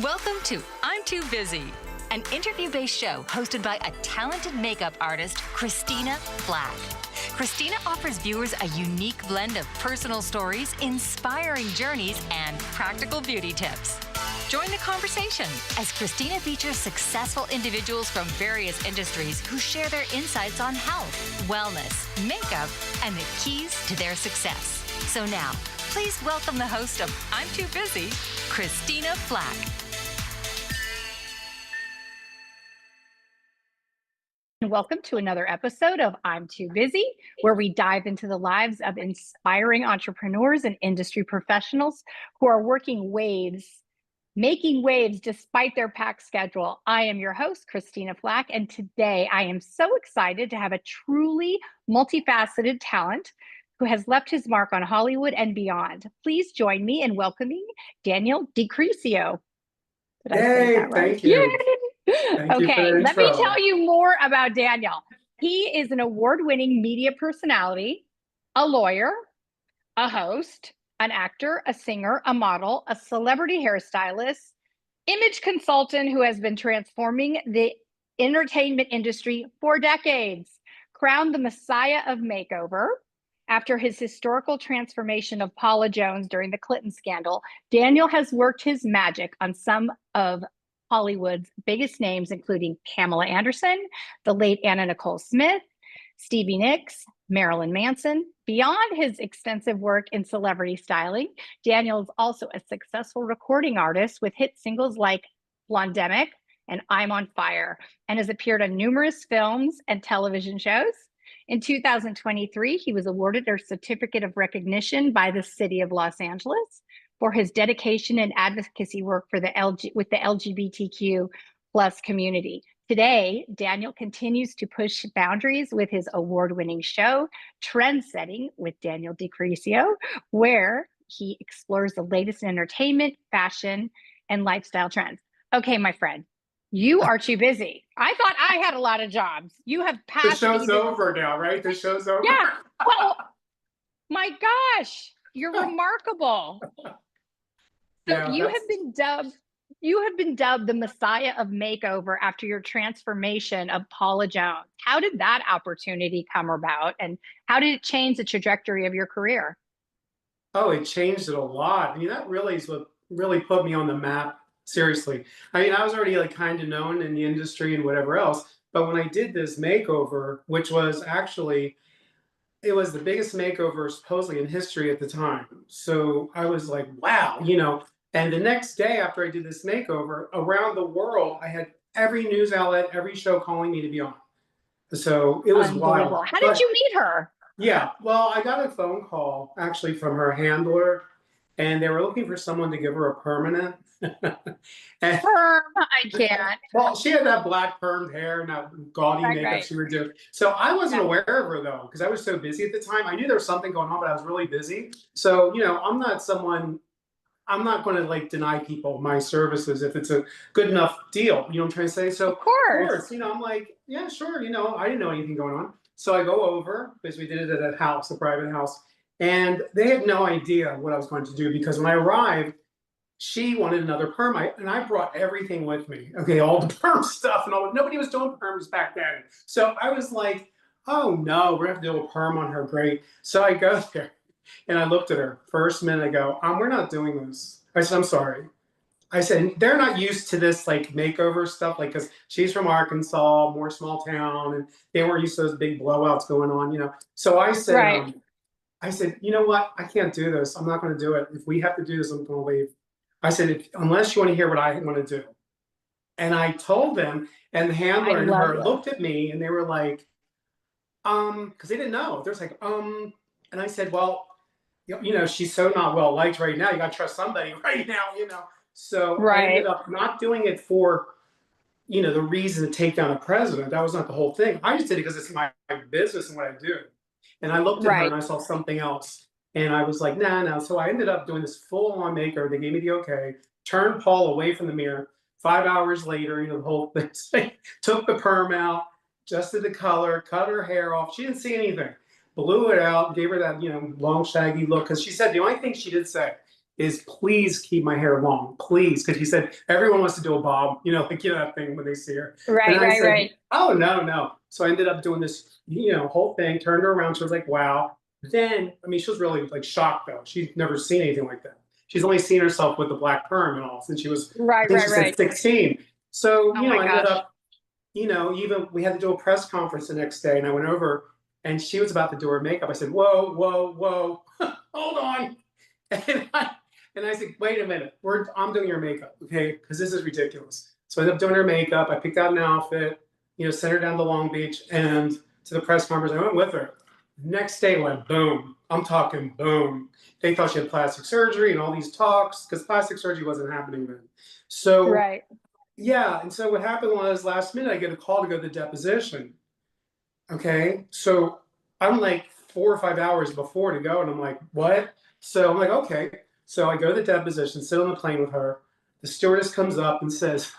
Welcome to I'm Too Busy, an interview-based show hosted by a talented makeup artist, Christina Flach. Christina offers viewers a unique blend of personal stories, inspiring journeys, and practical beauty tips. Join the conversation as Christina features successful individuals from various industries who share their insights on health, wellness, makeup, and the keys to their success. So now, please welcome the host of I'm Too Busy, Christina Flach. Welcome to another episode of I'm Too Busy, where we dive into the lives of inspiring entrepreneurs and industry professionals who are making waves despite their packed schedule. I am your host, Christina Flach, and today I am so excited to have a truly multifaceted talent who has left his mark on Hollywood and beyond. Please join me in welcoming Daniel DiCriscio. Did I say that right? Thank you. Yay! Okay, let me tell you more about Daniel. He is an award-winning media personality, a lawyer, a host, an actor, a singer, a model, a celebrity hairstylist, image consultant who has been transforming the entertainment industry for decades. Crowned the Messiah of Makeover after his historical transformation of Paula Jones during the Clinton scandal, Daniel has worked his magic on some of Hollywood's biggest names, including Pamela Anderson, the late Nicole Smith, Stevie Nicks, Marilyn Manson. Beyond his extensive work in celebrity styling, Daniel is also a successful recording artist with hit singles like Demic and I'm on Fire, and has appeared on numerous films and television shows. In 2023, he was awarded a certificate of recognition by the city of Los Angeles for his dedication and advocacy work for the LGBTQ plus community. Today, Daniel continues to push boundaries with his award-winning show, Trendsetting with Daniel DiCriscio, where he explores the latest in entertainment, fashion, and lifestyle trends. Okay, my friend, you are too busy. I thought I had a lot of jobs. You have passed. The show's over now, right? The show's over. Yeah. Well, my gosh, you're remarkable. So Yeah, you have been dubbed the Messiah of Makeover after your transformation of Paula Jones. How did that opportunity come about, and how did it change the trajectory of your career? Oh, it changed it a lot. I mean, that really is what really put me on the map. Seriously. I mean, I was already like kind of known in the industry and whatever else. But when I did this makeover, which was actually, it was the biggest makeover supposedly in history at the time. So I was like, wow, And the next day after I did this makeover, around the world, I had every news outlet, every show calling me to be on. So it was wild. How did you meet her? Yeah, well, I got a phone call actually from her handler, and they were looking for someone to give her a permanent. And, perm, I can't. Well, she had that black permed hair and that gaudy makeup she would do. So I wasn't aware of her though, because I was so busy at the time. I knew there was something going on, but I was really busy. So, I'm not going to like deny people my services if it's a good enough deal. You know what I'm trying to say? So of course, I'm like, yeah, sure. I didn't know anything going on. So I go over because we did it at a house, a private house, and they had no idea what I was going to do because when I arrived, she wanted another perm, and I brought everything with me. Okay, all the perm stuff and all. Nobody was doing perms back then, so I was like, "Oh no, we're gonna have to do a perm on her." Great. So I go there, and I looked at her. First minute, I go, "We're not doing this." I said, "I'm sorry." I said, "They're not used to this like makeover stuff, like because she's from Arkansas, more small town, and they weren't used to those big blowouts going on, So I said, I said, you know what? I can't do this. I'm not going to do it. If we have to do this, I'm going to leave. I said, unless you want to hear what I want to do. And I told them, and the handler and her looked at me and they were like, because they didn't know. They're like, and I said, well, she's so not well liked right now. You got to trust somebody right now, So I ended up not doing it for, the reason to take down the president. That was not the whole thing. I just did it because it's my business and what I do. And I looked at her and I saw something else. And I was like, nah. So I ended up doing this full-on makeover. They gave me the okay, turned Paul away from the mirror. 5 hours later, the whole thing, took the perm out, adjusted the color, cut her hair off. She didn't see anything. Blew it out, gave her that, long, shaggy look. Because she said the only thing she did say, is please keep my hair long, please. Because he said, everyone wants to do a bob, you know, like, you know, that thing when they see her. Right, and I said, right. oh, no. So I ended up doing this, you know, whole thing, turned her around. She was like, wow. Then, I mean, she was really like shocked though. She'd never seen anything like that. She's only seen herself with the black perm and all since she was, I think she said 16. So, you know, I ended up, you know, even we had to do a press conference the next day, and I went over and she was about to do her makeup. I said, whoa, hold on. And I said, wait a minute, I'm doing your makeup, okay? Because this is ridiculous. So I ended up doing her makeup. I picked out an outfit, you know, sent her down to Long Beach and to the press conference. I went with her. Next day went boom. I'm talking boom. They thought she had plastic surgery and all these talks, because plastic surgery wasn't happening then. So, yeah. And so what happened was last minute, I get a call to go to the deposition. Okay. So I'm like 4 or 5 hours before to go. And I'm like, what? So I'm like, okay. So I go to the deposition, sit on the plane with her. The stewardess comes up and says,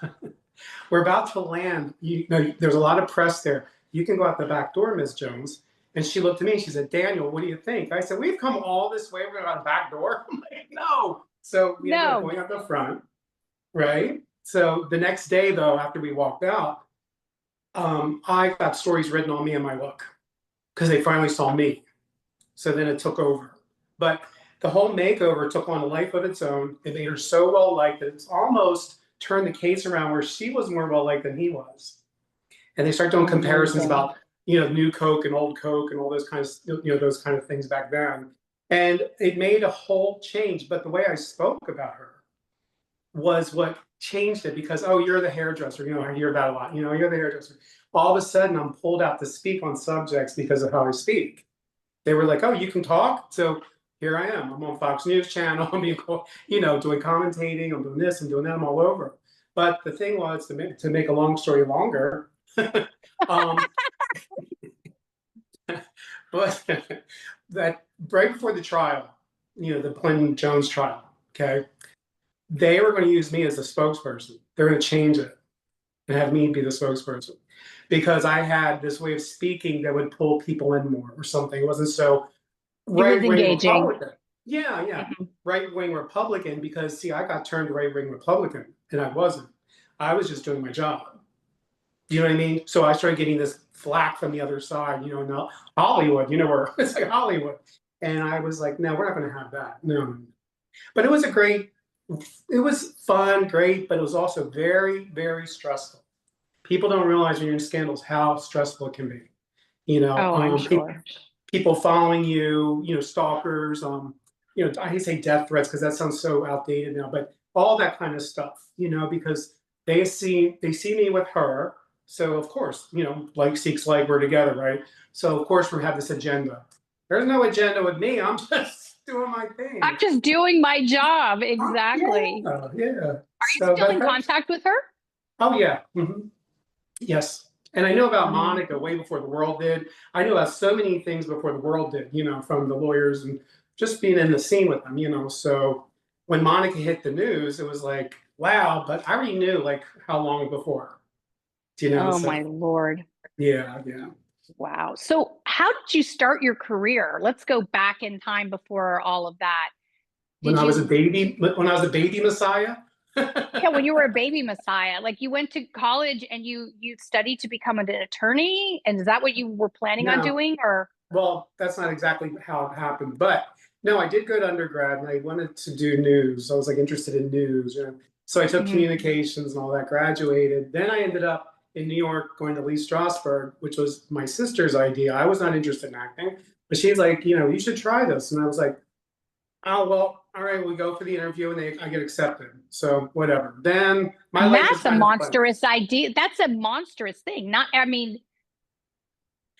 we're about to land. You know, there's a lot of press there. You can go out the back door, Ms. Jones. And she looked at me and she said, Daniel, what do you think? I said, we've come all this way. We're going out the back door. I'm like, no. So we ended up going out the front, right? So the next day, though, after we walked out, I got stories written on me and my look because they finally saw me. So then it took over. But the whole makeover took on a life of its own. It made her so well-liked that it's almost turned the case around where she was more well-liked than he was. And they start doing comparisons about, you know, new Coke and old Coke and all those kinds of, you know, those kind of things back then. And it made a whole change. But the way I spoke about her was what changed it, because, oh, you're the hairdresser. You know, I hear that a lot. You know, you're the hairdresser. All of a sudden, I'm pulled out to speak on subjects because of how I speak. They were like, oh, you can talk? So here I am. I'm on Fox News Channel. I'm, you know, doing commentating. I'm doing this. I'm doing that. I'm all over. But the thing was, to make a long story longer, but that right before the trial, you know, the Clinton Jones trial, okay, they were going to use me as a spokesperson. They're going to change it and have me be the spokesperson because I had this way of speaking that would pull people in more or something. It wasn't so right-wing Republican. Yeah. Right-wing Republican, because, see, I got turned right-wing Republican, and I wasn't. I was just doing my job. You know what I mean? So I started getting this flack from the other side, you know, no, Hollywood, you know, where it's like Hollywood. And I was like, no, we're not going to have that. No. But it was it was fun, great, but it was also very, very stressful. People don't realize when you're in scandals how stressful it can be. You know, I'm sure. People following you, you know, stalkers, you know, I hate to say death threats because that sounds so outdated now, but all that kind of stuff, you know, because they see me with her. So of course, you know, like seeks like, we're together, right? So of course we have this agenda. There's no agenda with me. I'm just doing my thing. I'm just doing my job. Exactly. Yeah. Are you still in contact with her? Oh yeah. Yes. And I know about Monica way before the world did. I knew about so many things before the world did, you know, from the lawyers and just being in the scene with them, you know. So when Monica hit the news, it was like, wow, but I already knew like how long before. Do you know? Oh, my Lord. Yeah. Wow. So how did you start your career? Let's go back in time before all of that. When I was a baby messiah. Yeah, when you were a baby messiah, like you went to college and you studied to become an attorney, and is that what you were planning on doing? Or well, that's not exactly how it happened, but no, I did go to undergrad and I wanted to do news. I was like interested in news, you know? So I took communications and all that, graduated. Then I ended up in New York going to Lee Strasberg, which was my sister's idea. I was not interested in acting, but she's like, you know, you should try this. And I was like, oh, well, all right, we go for the interview and I get accepted. So whatever. Then my life is a monstrous idea. That's a monstrous thing. I mean,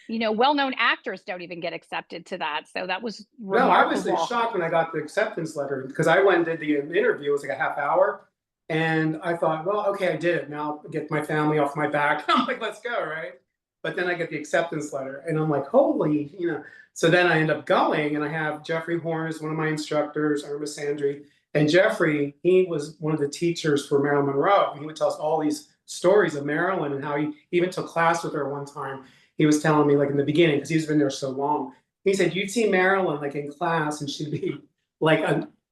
you know, well-known actors don't even get accepted to that. So that was remarkable. No, I was shocked when I got the acceptance letter because I went and did the interview. It was like a half hour. And I thought, well, okay, I did it. Now I'll get my family off my back. I'm like, let's go, right? But then I get the acceptance letter and I'm like, holy, you know. So then I end up going and I have Jeffrey Horn as one of my instructors, Irma Sandry. And Jeffrey, he was one of the teachers for Marilyn Monroe. He would tell us all these stories of Marilyn and how he even took class with her one time. He was telling me like in the beginning, because he's been there so long. He said, you'd see Marilyn like in class and she'd be like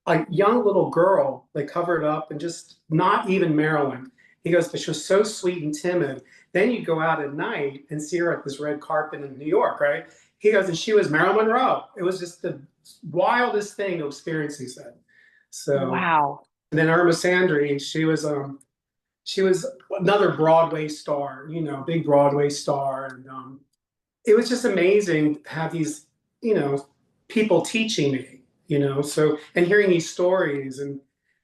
a young little girl, like covered up and just not even Marilyn. He goes, but she was so sweet and timid. Then you go out at night and see her at this red carpet in New York, right? He goes, and she was Marilyn Monroe. It was just the wildest thing to experience, he said. So, wow. and then Irma Sandry, she was another Broadway star, you know, big Broadway star. And it was just amazing to have these, you know, people teaching me, you know, so, and hearing these stories and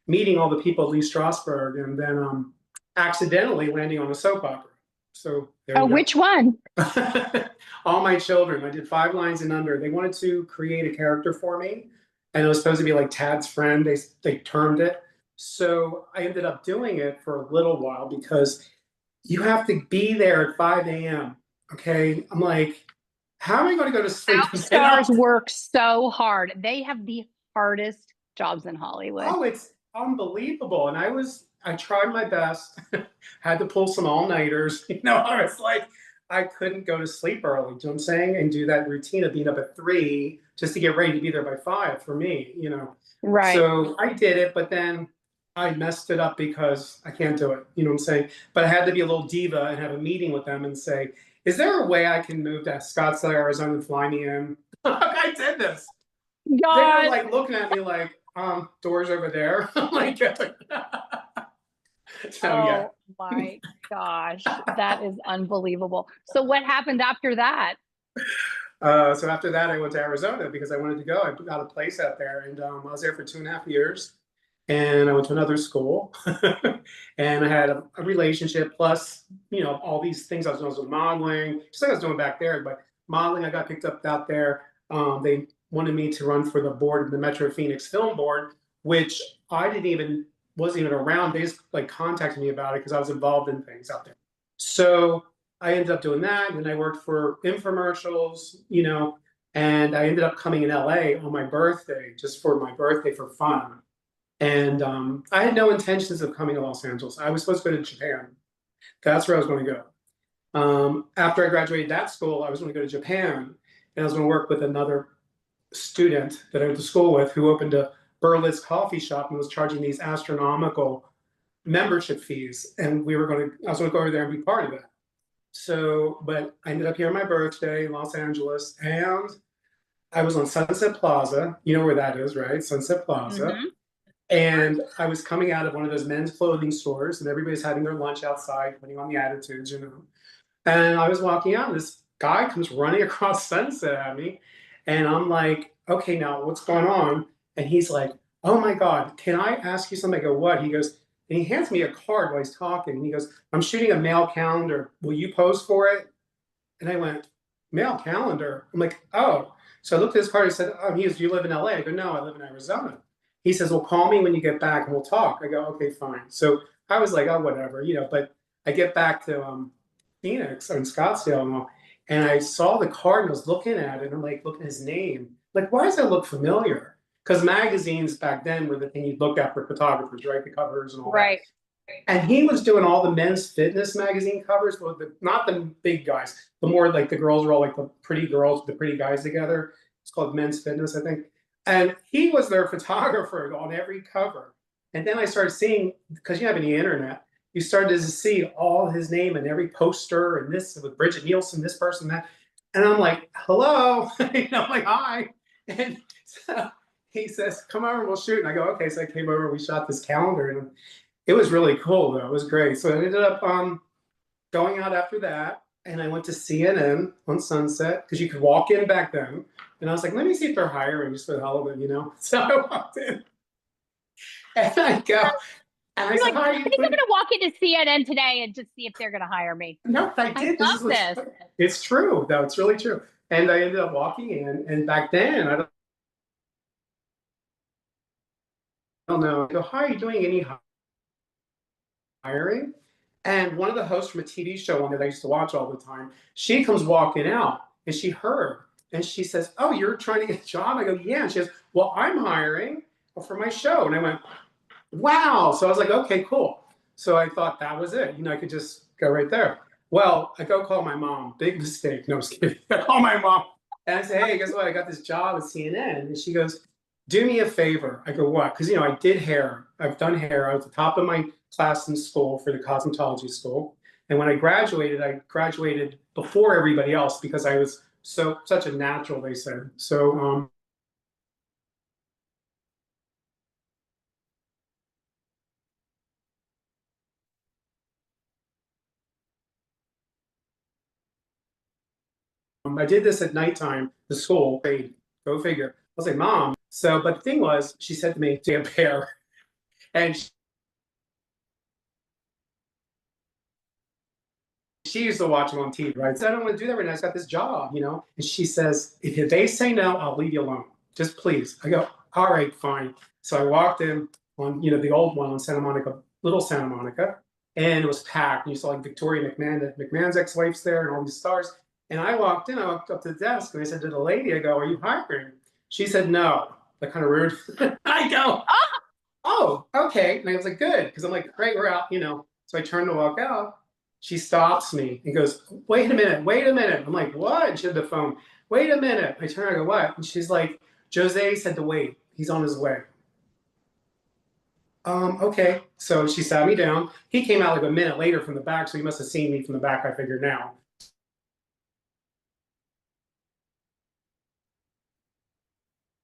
meeting all the people at Lee Strasberg, and then accidentally landing on a soap opera. So oh, which one? All My Children. I did 5 Lines and Under. They wanted to create a character for me, and it was supposed to be like Tad's friend. They termed it. So I ended up doing it for a little while because you have to be there at 5 a.m. Okay, I'm like, how am I going to go to sleep? Stars work so hard. They have the hardest jobs in Hollywood. Oh, it's unbelievable. And I tried my best, had to pull some all-nighters. You know, I was like, I couldn't go to sleep early, do you know what I'm saying? And do that routine of being up at 3 just to get ready to be there by 5 for me, you know. Right. So I did it, but then I messed it up because I can't do it, you know what I'm saying? But I had to be a little diva and have a meeting with them and say, is there a way I can move to Scottsdale, Arizona and fly me in? I did this. God. They were like looking at me like, doors over there. I'm like, so, yeah. My gosh, that is unbelievable. So what happened after that? So after that, I went to Arizona because I wanted to go. I got a place out there, and I was there for 2.5 years. And I went to another school, and I had a relationship. Plus, you know, all these things I was doing modeling, just like I was doing back there. But modeling, I got picked up out there. They wanted me to run for the board of the Metro Phoenix Film Board, which I wasn't even around. They just like contacted me about it because I was involved in things out there. So I ended up doing that, and I worked for infomercials, you know, and I ended up coming in LA on my birthday, just for my birthday for fun. And I had no intentions of coming to Los Angeles. I was supposed to go to Japan. That's where I was going to go. After I graduated that school, I was going to go to Japan, and I was going to work with another student that I went to school with who opened a Berlitz coffee shop and was charging these astronomical membership fees. And I was going to go over there and be part of it. So, but I ended up here on my birthday in Los Angeles, and I was on Sunset Plaza. You know where that is, right? Sunset Plaza. Mm-hmm. And I was coming out of one of those men's clothing stores, and everybody's having their lunch outside, putting on the attitudes, you know. And I was walking out, and this guy comes running across Sunset at me. And I'm like, okay, now what's going on? And he's like, oh my God, can I ask you something? I go, what? He goes, and he hands me a card while he's talking. And he goes, I'm shooting a mail calendar. Will you pose for it? And I went, mail calendar? I'm like, oh. So I looked at his card. He said, oh, do you live in LA? I go, no, I live in Arizona. He says, well, call me when you get back and we'll talk. I go, okay, fine. So I was like, oh, whatever, you know, but I get back to Phoenix or in Scottsdale, and I saw the card and I was looking at it, and I'm like, looking at his name. Like, why does that look familiar? Because magazines back then were the thing you'd look at for photographers, right? The covers and all that. And he was doing all the men's fitness magazine covers, but not the big guys. The more like the girls were all like the pretty girls, the pretty guys together. It's called Men's Fitness, I think. And he was their photographer on every cover. And then I started seeing, because you have any internet, you started to see all his name in every poster, and this with Bridget Nielsen, this person, that. And I'm like, hello. You know, I'm like, hi. And so he says, come over and we'll shoot. And I go, okay. So I came over and we shot this calendar, and it was really cool though. It was great. So I ended up going out after that, and I went to CNN on Sunset because you could walk in back then. And I was like, let me see if they're hiring just for the hell of it, you know? So I walked in, and I go, and I said, hi. I think I'm going to walk into CNN today and just see if they're going to hire me. No, I did. I love this. It's true, though. It's really true. And I ended up walking in, and back then, I don't know. I go, hi, are you doing any hiring? And one of the hosts from a TV show on that I used to watch all the time, she comes walking out, and she heard. And she says, oh, you're trying to get a job? I go, yeah. And she goes, well, I'm hiring for my show. And I went, wow. So I was like, okay, cool. So I thought that was it. You know, I could just go right there. Well, I go call my mom. Big mistake. No, I was kidding. I call my mom. And I say, hey, guess what? I got this job at CNN. And she goes, do me a favor. I go, what? Because, I did hair. I've done hair. I was at the top of my class in school for the cosmetology school. And when I graduated before everybody else because I was such a natural, they said. So, I did this at nighttime, the school, go figure. I was like, Mom. So, but the thing was, she said to me, damn hair. And she used to watch them on TV, right? So I don't want to do that right now. I got this job, And she says, if they say no, I'll leave you alone. Just please. I go, all right, fine. So I walked in on, the old one on Santa Monica, Little Santa Monica, and it was packed. And you saw like Victoria McMahon's ex-wife's there and all these stars. And I walked in, I walked up to the desk and I said to the lady, I go, are you hiring? She said, no. Like kind of rude. I go, oh, okay. And I was like, good. Because I'm like, great, we're out, So I turned to walk out. She stops me and goes, wait a minute. I'm like, what? And she had the phone. Wait a minute. I turn, I go, what? And she's like, Jose said to wait. He's on his way. Okay. So she sat me down. He came out like a minute later from the back, so he must have seen me from the back, I figured now.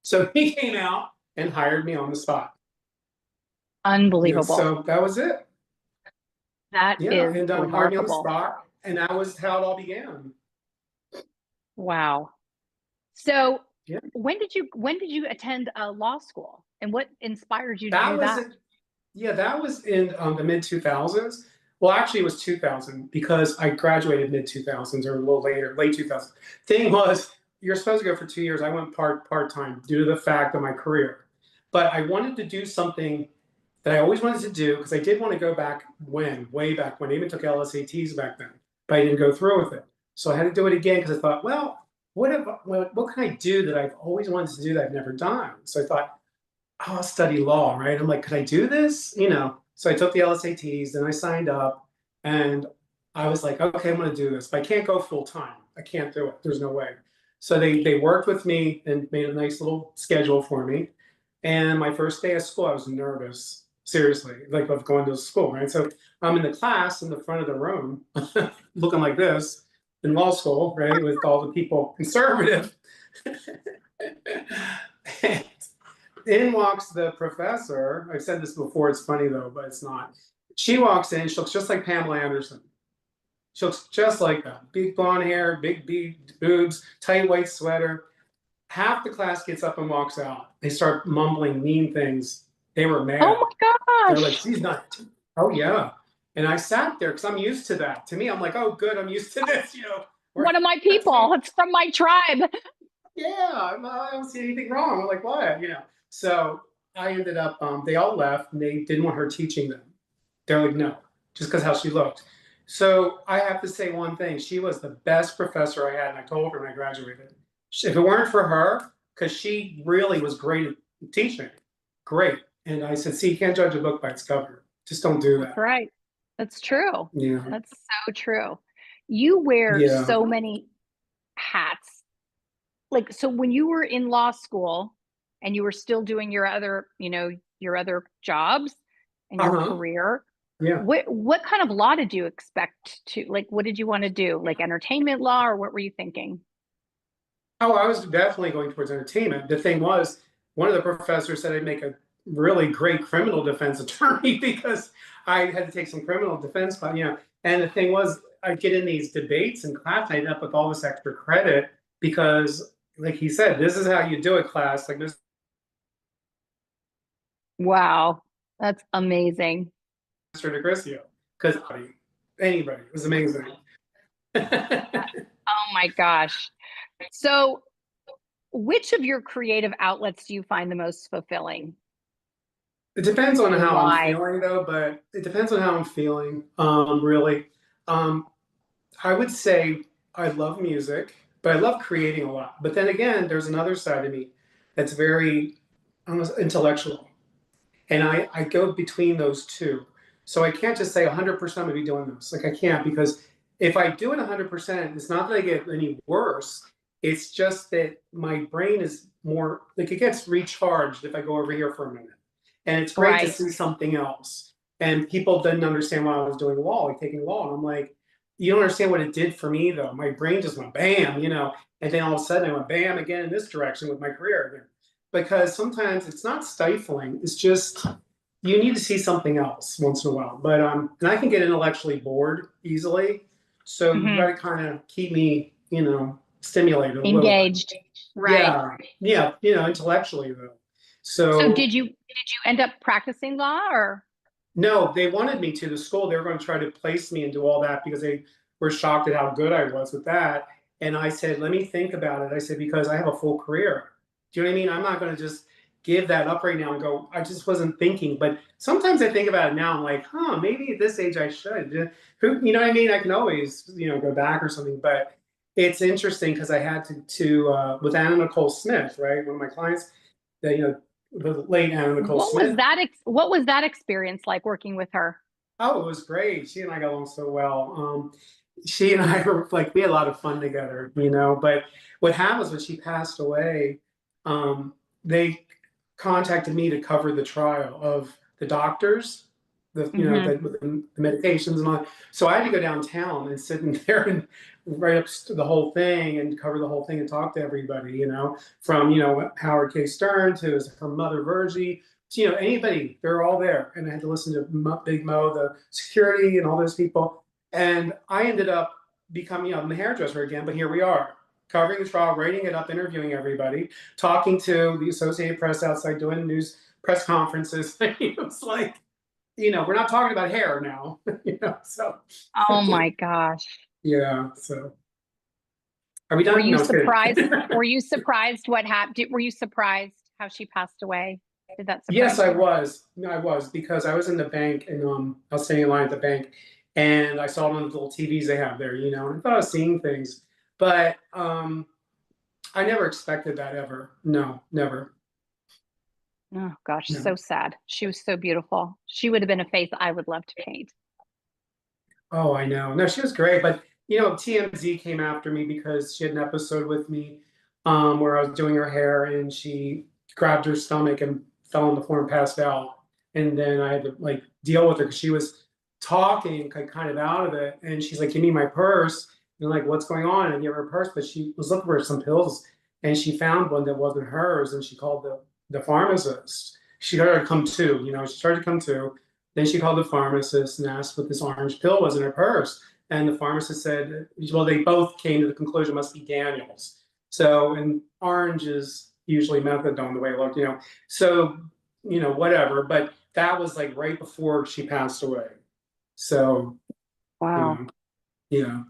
So he came out and hired me on the spot. Unbelievable. So that was it. That is and hired me on the remarkable. spot, and that was how it all began. Wow. So when did you attend law school, and what inspired you to do that? That was in the mid 2000s. Well, actually, it was 2000 because I graduated mid 2000s or a little later, late 2000s. Thing was, you're supposed to go for 2 years. I went part time due to the fact of my career, but I wanted to do something that I always wanted to do because I did want to go back way back when. I even took LSATs back then, but I didn't go through with it. So I had to do it again because I thought, well, what can I do that I've always wanted to do that I've never done? So I thought, oh, I'll study law, right? I'm like, could I do this? So I took the LSATs, then I signed up, and I was like, okay, I'm going to do this, but I can't go full time. I can't do it. There's no way. So they worked with me and made a nice little schedule for me. And my first day of school, I was nervous. Seriously, like of going to school, right? So I'm in the class in the front of the room, looking like this in law school, right? With all the people conservative. And in walks the professor. I've said this before, it's funny though, but it's not. She walks in, she looks just like Pamela Anderson. She looks just like that. Big blonde hair, big boobs, tight white sweater. Half the class gets up and walks out. They start mumbling mean things. They were mad. Oh my gosh. They're like, she's not. Oh yeah. And I sat there because I'm used to that. To me, I'm like, oh good, I'm used to this, One of my people. It's from my tribe. Yeah, I don't see anything wrong. I'm like, what? So I ended up, they all left and they didn't want her teaching them. They're like, no, just because how she looked. So I have to say one thing. She was the best professor I had, and I told her when I graduated. If it weren't for her, because she really was great at teaching, great. And I said, see, you can't judge a book by its cover. Just don't do that. That's right. That's true. Yeah. That's so true. You wear so many hats. Like, so when you were in law school and you were still doing your other, your other jobs and your career, what kind of law did you expect to, like, what did you want to do? Like entertainment law, or what were you thinking? Oh, I was definitely going towards entertainment. The thing was, one of the professors said I'd make a really great criminal defense attorney because I had to take some criminal defense, and the thing was, I'd get in these debates in class, I'd end up with all this extra credit because, like he said, this is how you do it, class. Like this. Wow, that's amazing. Mr. DiCriscio, because anybody, it was amazing. Oh my gosh. So which of your creative outlets do you find the most fulfilling? It depends on how I'm feeling though, but it depends on how I'm feeling, really. I would say I love music, but I love creating a lot. But then again, there's another side of me that's very almost intellectual. And I go between those two. So I can't just say 100% of me doing this. Like I can't, because if I do it 100%, it's not that I get any worse. It's just that my brain is more like it gets recharged if I go over here for a minute. And it's great to see something else. And people didn't understand why I was doing law, like taking law. And I'm like, you don't understand what it did for me, though. My brain just went bam, you know, and then all of a sudden I went bam again in this direction with my career again. Because sometimes it's not stifling, it's just you need to see something else once in a while. But and I can get intellectually bored easily. So you got to kind of keep me, you know, stimulated, engaged. Right. Yeah, yeah, you know, intellectually though. So did you end up practicing law or? No, they wanted me to. The school, they were going to try to place me and do all that because they were shocked at how good I was with that. And I said, let me think about it. I said, because I have a full career. Do you know what I mean? I'm not going to just give that up right now and go, I just wasn't thinking. But sometimes I think about it now. I'm like, huh, maybe at this age I should. You know what I mean? I can always, you know, go back or something. But it's interesting because I had to with Nicole Smith, right? One of my clients, that, you know, the late Nicole Smith. What was that experience like working with her? Oh, it was great. She and I got along so well. She and I were like, we had a lot of fun together, you know. But what happened was when she passed away, they contacted me to cover the trial of the doctors, you know, the medications and all that. So I had to go downtown and sit in there and write up the whole thing and cover the whole thing and talk to everybody, you know, from, you know, Howard K. Stern to her mother, Virgie, to, you know, anybody, they're all there. And I had to listen to Big Mo, the security and all those people. And I ended up becoming, you know, I'm a hairdresser again, but here we are, covering the trial, writing it up, interviewing everybody, talking to the Associated Press outside, doing news press conferences. It was like, you know, we're not talking about hair now, you know, so. Oh my gosh. Yeah, so. Are we done? Were you surprised? Were you surprised what happened? Were you surprised how she passed away? Did that surprise you? Yes, I was, because I was in the bank and I was standing in line at the bank and I saw one of the little TVs they have there, you know, and I thought I was seeing things, but I never expected that ever. No, never. Oh gosh, no. So sad. She was so beautiful. She would have been a face I would love to paint. Oh, I know. No, she was great, but you know, TMZ came after me because she had an episode with me where I was doing her hair and she grabbed her stomach and fell on the floor and passed out. And then I had to like deal with her because she was talking kind of out of it. And she's like, give me my purse. And I'm like, what's going on? And I gave her a purse, but she was looking for some pills and she found one that wasn't hers. And she called the pharmacist. She started to come to, you know, she started to come to. Then she called the pharmacist and asked what this orange pill was in her purse. And the pharmacist said, well, they both came to the conclusion it must be Daniel's. So, and orange is usually methadone the way it looked, you know. So, you know, whatever. But that was like right before she passed away. So, wow. You know.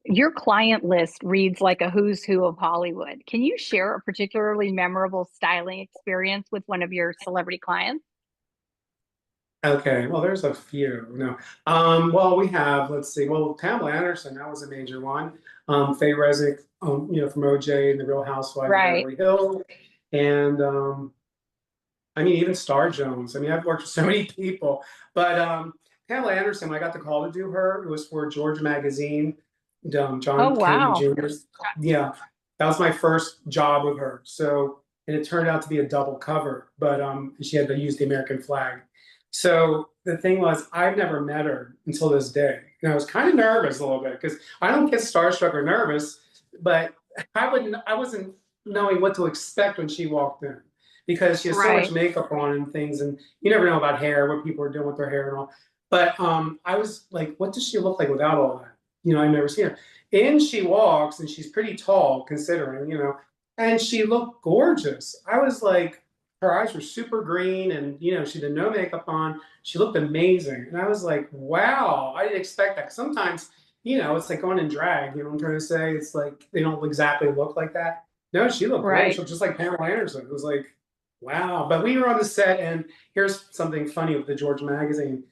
Your client list reads like a who's who of Hollywood. Can you share a particularly memorable styling experience with one of your celebrity clients? Okay, well, there's a few. No, well, we have. Let's see. Well, Pamela Anderson, that was a major one. Faye Resnick, you know, from OJ and The Real Housewives of Beverly Hills, and I mean, even Star Jones. I mean, I've worked with so many people, but Pamela Anderson, when I got the call to do her, it was for George Magazine. John Kennedy Jr. Yeah, that was my first job with her. So, and it turned out to be a double cover, but she had to use the American flag. So the thing was, I've never met her until this day. And I was kind of nervous a little bit because I don't get starstruck or nervous, but I wasn't knowing what to expect when she walked in because she has so much makeup on and things. And you never know about hair, what people are doing with their hair and all. But I was like, what does she look like without all that? You know, I've never seen her. In she walks and she's pretty tall considering, you know, and she looked gorgeous. I was like, her eyes were super green and, you know, she had no makeup on. She looked amazing. And I was like, wow, I didn't expect that. Sometimes, you know, it's like going in drag, you know what I'm trying to say? It's like, they don't exactly look like that. No, she looked great. She looked just like Pamela Anderson. It was like, wow. But we were on the set and here's something funny with the George Magazine.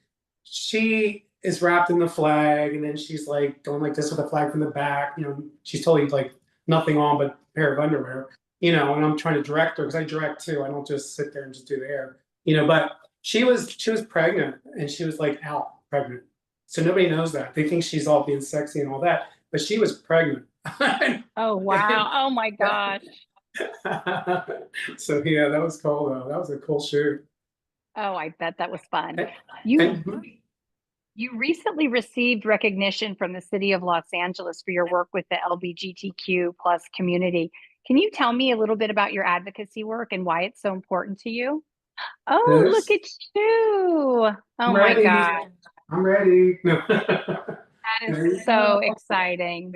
She is wrapped in the flag and then she's like going like this with the flag from the back. You know, she's totally like nothing on but a pair of underwear. You know, and I'm trying to direct her because I direct too. I don't just sit there and just do the hair, you know, but she was pregnant and she was like out pregnant. So nobody knows that. They think she's all being sexy and all that, but she was pregnant. Oh, wow. Oh my gosh. So yeah, that was cool though. That was a cool shoot. Oh, I bet that was fun. And, You and you recently received recognition from the city of Los Angeles for your work with the LGBTQ plus community. Can you tell me a little bit about your advocacy work and why it's so important to you? Oh, look this, at you. I'm Oh my ready. God. I'm ready. No. That is There you so go. exciting.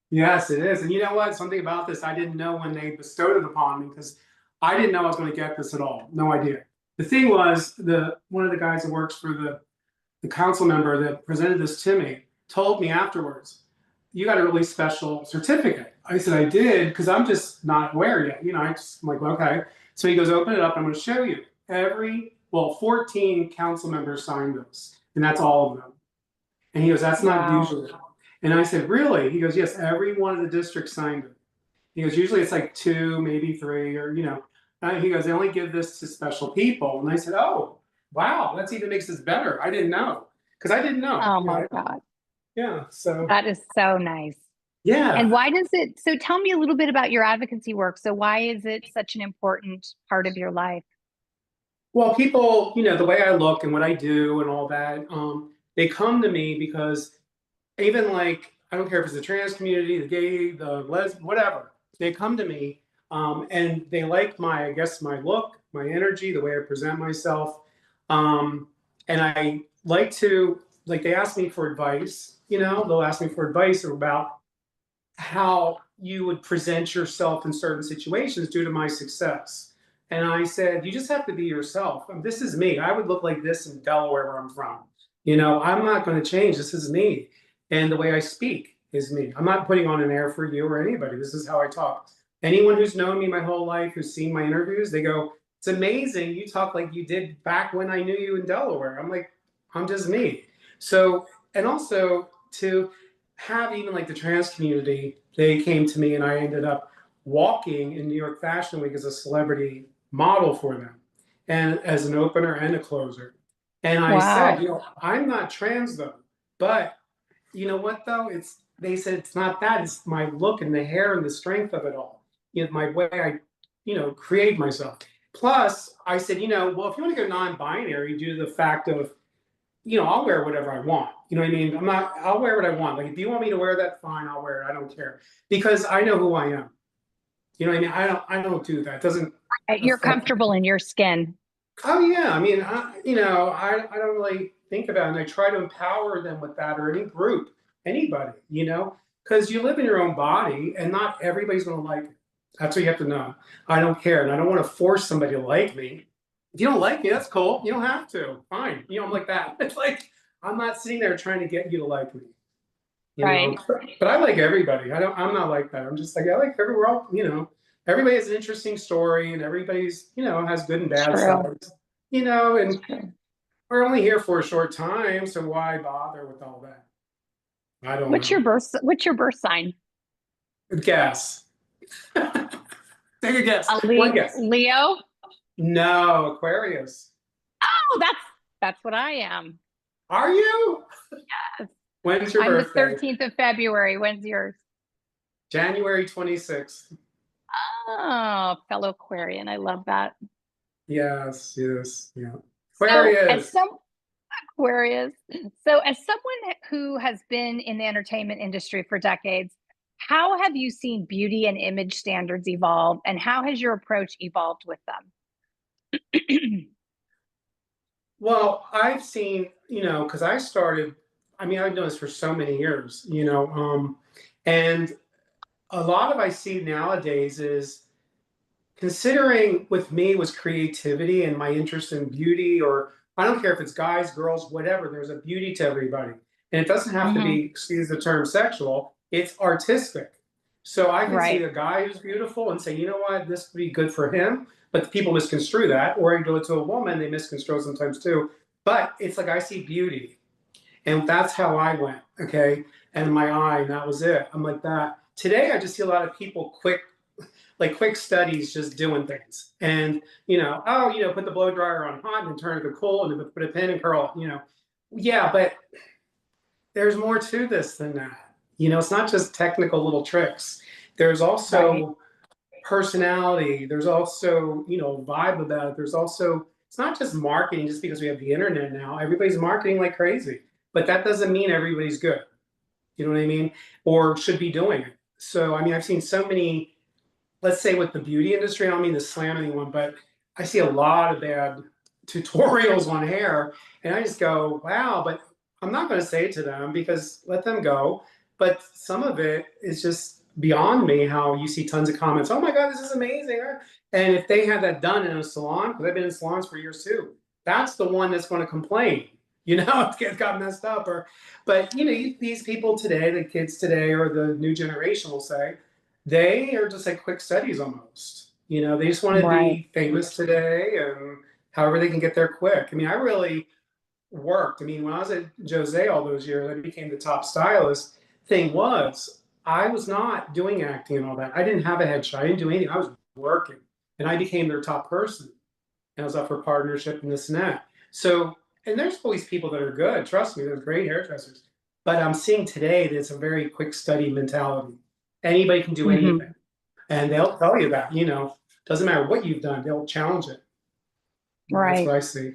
Yes, it is. And you know what? Something about this I didn't know when they bestowed it upon me, because I didn't know I was going to get this at all. No idea. The thing was, one of the guys that works for the council member that presented this to me told me afterwards, "You got a really special certificate." I said, "I did, because I'm just not aware yet." You know, I'm like, well, okay. So he goes, "Open it up. I'm going to show you." 14 council members signed this, and that's all of them. And he goes, "That's not Wow. usual." And I said, "Really?" He goes, "Yes, every one of the districts signed it." He goes, "Usually it's like 2, maybe 3, or, you know." He goes, "They only give this to special people." And I said, "Oh, wow, that's even makes this better. I didn't know." Because I didn't know. Oh You my know, God. yeah. So, That is so nice. And yeah. why does it, so tell me a little bit about your advocacy work. So why is it such an important part of your life? Well, people, the way I look and what I do and all that, they come to me because, even like, I don't care if it's the trans community, the gay, the whatever, they come to me, and they like I guess, my look, my energy, the way I present myself. Um, and I like to, like, they ask me for advice, they'll ask me for advice about how you would present yourself in certain situations due to my success. And I said, "You just have to be yourself. This is me. I would look like this in Delaware, where I'm from. I'm not going to change. This is me. And the way I speak is me. I'm not putting on an air for you or anybody. This is how I talk." Anyone who's known me my whole life, who's seen my interviews, they go, "It's amazing. You talk like you did back when I knew you in Delaware." I'm like, "I'm just me." So, and also to have even like the trans community, they came to me and I ended up walking in New York Fashion Week as a celebrity model for them, and as an opener and a closer. And I said, Wow. "I'm not trans though, but you know what though? They said it's not that, it's my look and the hair and the strength of it all. My way I, create myself. Plus, I said, well, if you want to go non-binary due to the fact of, I'll wear whatever I want. You know what I mean? I'll wear what I want. Like, if you want me to wear that, fine, I'll wear it. I don't care. Because I know who I am. You know what I mean? I don't do that. It doesn't You're affect. comfortable in your skin. Oh yeah. I mean, I don't really think about it. And I try to empower them with that, or any group, anybody, because you live in your own body and not everybody's going to like it. That's what you have to know. I don't care. And I don't want to force somebody to like me. If you don't like me, that's cool. You don't have to. Fine. I'm like that. It's like, I'm not sitting there trying to get you to like me. Right. But I like everybody. I'm not like that. I'm just like, I like everywhere. Everybody has an interesting story, and everybody's, has good and bad True. sides, and True. we're only here for a short time. So why bother with all that? I don't What's know. what's your birth sign? Guess. Take a guess. A One guess. Leo? No, Aquarius. Oh, that's what I am. Are you? Yes. When's your I'm birthday? the 13th of February. When's yours? January 26th. Oh, fellow Aquarian. I love that. Yes, yes, yeah. So, Aquarius. Aquarius. So, as someone who has been in the entertainment industry for decades, how have you seen beauty and image standards evolve, and how has your approach evolved with them? Well, I've seen, because I started, I've done this for so many years, and a lot of I see nowadays is, considering with me was creativity and my interest in beauty, or I don't care if it's guys, girls, whatever, there's a beauty to everybody. And it doesn't have to be, excuse the term, sexual, it's artistic. So I can see Right. a guy who's beautiful and say, you know what, this would be good for him, but people misconstrue that. Or I can go to a woman, they misconstrue sometimes too. But it's like, I see beauty. And that's how I went, okay? And my eye, and that was it. I'm like that. Today, I just see a lot of people quick studies, just doing things. And, put the blow dryer on hot and turn it to cool and put a pin and curl, yeah, but there's more to this than that. You know, it's not just technical little tricks. There's also personality. There's also, you know, vibe about it. There's also, it's not just marketing just because we have the internet now. Everybody's marketing like crazy, but that doesn't mean everybody's good. You know what I mean? Or should be doing it. So, I mean, I've seen so many, let's say with the beauty industry, I don't mean to slam anyone, but I see a lot of bad tutorials on hair. And I just go, wow, but I'm not going to say it to them because let them go. But some of it is just beyond me how you see tons of comments. Oh my God, this is amazing. And if they had that done in a salon, because I've been in salons for years too, that's the one that's going to complain. You know, it got messed up. But you know, these people today, the kids today, or the new generation will say, they are just like quick studies almost. You know, they just want to be famous today and however they can get there quick. I mean, I really worked. I mean, when I was at Jose all those years, I became the top stylist. Thing was, I was not doing acting and all that. I didn't have a headshot. I didn't do anything. I was working. And I became their top person. And I was up for partnership and this and that. So, and there's always people that are good. Trust me, there's great hairdressers. But I'm seeing today that it's a very quick study mentality. Anybody can do anything. And they'll tell you that, you know, doesn't matter what you've done, they'll challenge it. That's what I see.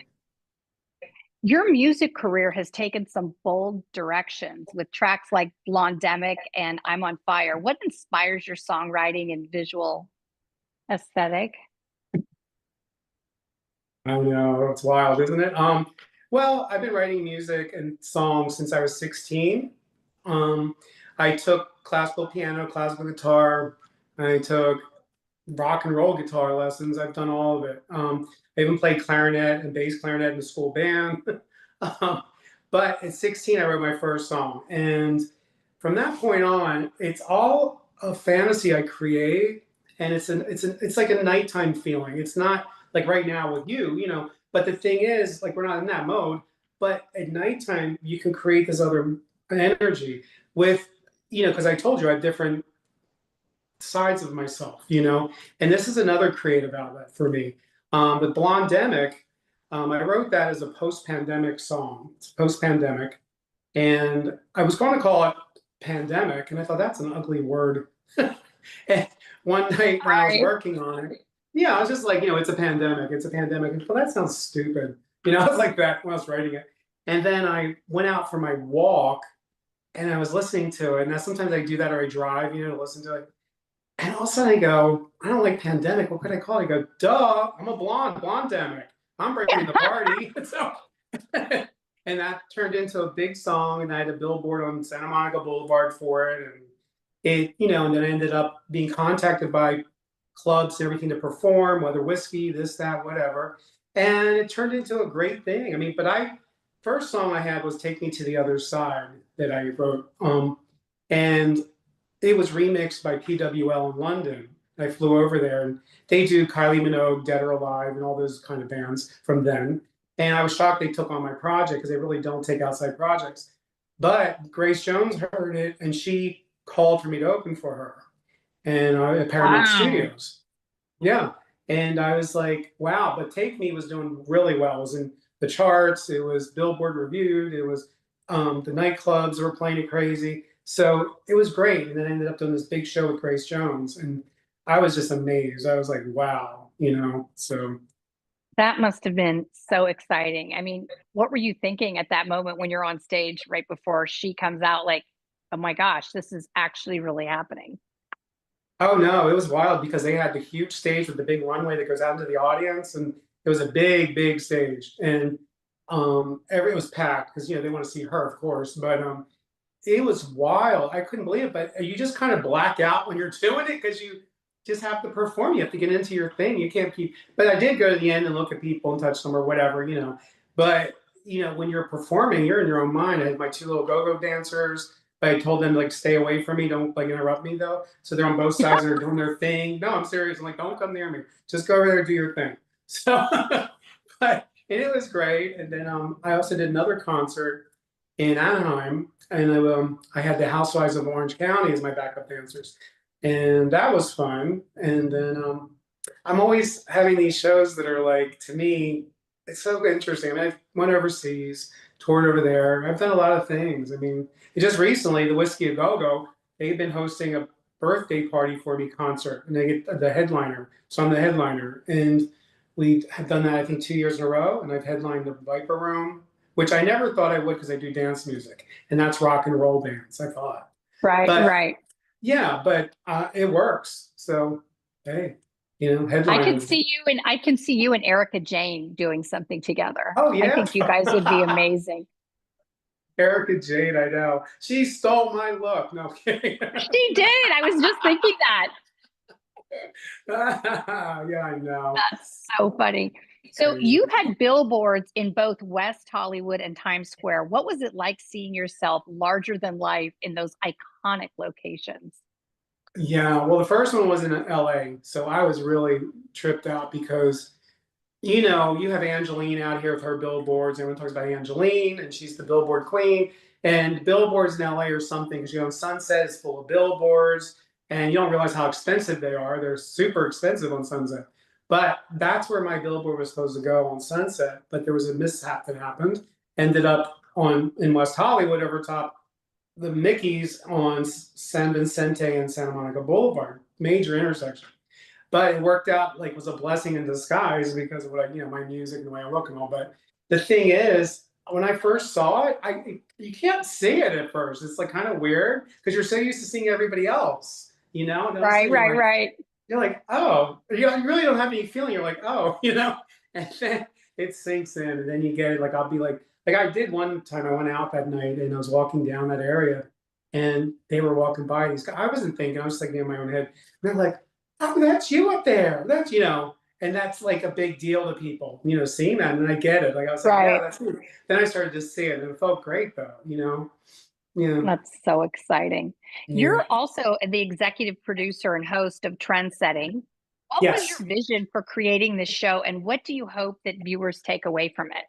Your music career has taken some bold directions with tracks like Demic and I'm on Fire. What inspires your songwriting and visual aesthetic? I know, it's wild, isn't it? Well, I've been writing music and songs since I was 16. I took classical piano, classical guitar. I took rock and roll guitar lessons. I've done all of it. I even played clarinet and bass clarinet in the school band. But at 16, I wrote my first song. And from that point on, it's all a fantasy I create. And it's like a nighttime feeling. It's not like right now with you know, but the thing is, like, we're not in that mode. But at nighttime, you can create this other energy with, you know, because I told you I have different sides of myself, you know, and this is another creative outlet for me. With Demic, I wrote that as a post-pandemic song. It's post-pandemic, and I was going to call it pandemic, and I thought that's an ugly word. And one night when I was working on it, yeah, I was just like, you know, it's a pandemic. It's a pandemic. And well, that sounds stupid. You know, I was like that when I was writing it. And then I went out for my walk, and I was listening to it. And sometimes I do that, or I drive, you know, to listen to it. And all of a sudden I go, I don't like pandemic. What could I call it? I go, duh, I'm a blonde Demic. I'm bringing the party. So, and that turned into a big song. And I had a billboard on Santa Monica Boulevard for it. And it, you know, and then I ended up being contacted by clubs and everything to perform, whether Whisky, this, that, whatever. And it turned into a great thing. I mean, but first song I had was Take Me to the Other Side that I wrote. And it was remixed by PWL in London. I flew over there, and they do Kylie Minogue, Dead or Alive, and all those kind of bands from then. And I was shocked they took on my project because they really don't take outside projects. But Grace Jones heard it, and she called for me to open for her, and at Paramount Studios. Yeah, and I was like, wow. But Take Me was doing really well. It was in the charts. It was Billboard reviewed. It was the nightclubs were playing it crazy. So it was great. And then I ended up doing this big show with Grace Jones. And I was just amazed. I was like, wow, you know, so. That must have been so exciting. I mean, what were you thinking at that moment when you're on stage right before she comes out? Like, oh my gosh, this is actually really happening. Oh no, it was wild because they had the huge stage with the big runway that goes out into the audience. And it was a big, big stage. And it was packed because, you know, they want to see her, of course. But it was wild. I couldn't believe it, but you just kind of black out when you're doing it because you just have to perform. You have to get into your thing. You can't keep, but I did go to the end and look at people and touch them or whatever, you know. But, you know, when you're performing, you're in your own mind. I had my two little go-go dancers, but I told them, like, stay away from me. Don't, like, interrupt me, though. So they're on both sides and they're doing their thing. No, I'm serious. I'm like, don't come near me. Just go over there and do your thing. So, but and it was great. And then I also did another concert in Anaheim, and I had the Housewives of Orange County as my backup dancers, and that was fun. And then I'm always having these shows that are like, to me, it's so interesting. I mean, I went overseas, toured over there. I've done a lot of things. I mean, just recently, the Whisky a Go-Go, they've been hosting a birthday party for me concert, and they get the headliner. So I'm the headliner, and we have done that I think 2 years in a row. And I've headlined the Viper Room, which I never thought I would because I do dance music, and that's rock and roll dance. I thought, Right, but right. yeah, but it works. So hey, I can headlining. see you and Erica Jane doing something together. Oh I yeah. think you guys would be amazing. Erica Jade, I know. She stole my look. No kidding. She did. I was just thinking that. Yeah, I know. That's so funny. So you had billboards in both West Hollywood and Times Square. What was it like seeing yourself larger than life in those iconic locations? Yeah, well, the first one was in LA, so I was really tripped out because you have Angeline out here with her billboards. Everyone talks about Angeline, and she's the billboard queen. And billboards in LA are something because Sunset is full of billboards, and you don't realize how expensive they are. They're super expensive on Sunset. But that's where my billboard was supposed to go on Sunset. But there was a mishap that happened. Ended up in West Hollywood over top the Mickey's on San Vicente and Santa Monica Boulevard, major intersection. But it worked out like it was a blessing in disguise because of what my music and the way I look and all. But the thing is, when I first saw it, you can't see it at first. It's like kind of weird because you're so used to seeing everybody else, And Right, right, right. You're like, oh, you really don't have any feeling. You're like, oh, and then it sinks in, and then you get it. Like I'll be like I did one time. I went out that night and I was walking down that area, and they were walking by. These guys, I wasn't thinking. I was thinking in my own head. And they're like, oh, that's you up there. That's and that's like a big deal to people, seeing that. And I get it. Like I was like, yeah, that's me. Then I started to see it, and it felt great though, Yeah. That's so exciting. Yeah. You're also the executive producer and host of Trendsetting. What was your vision for creating this show, and what do you hope that viewers take away from it?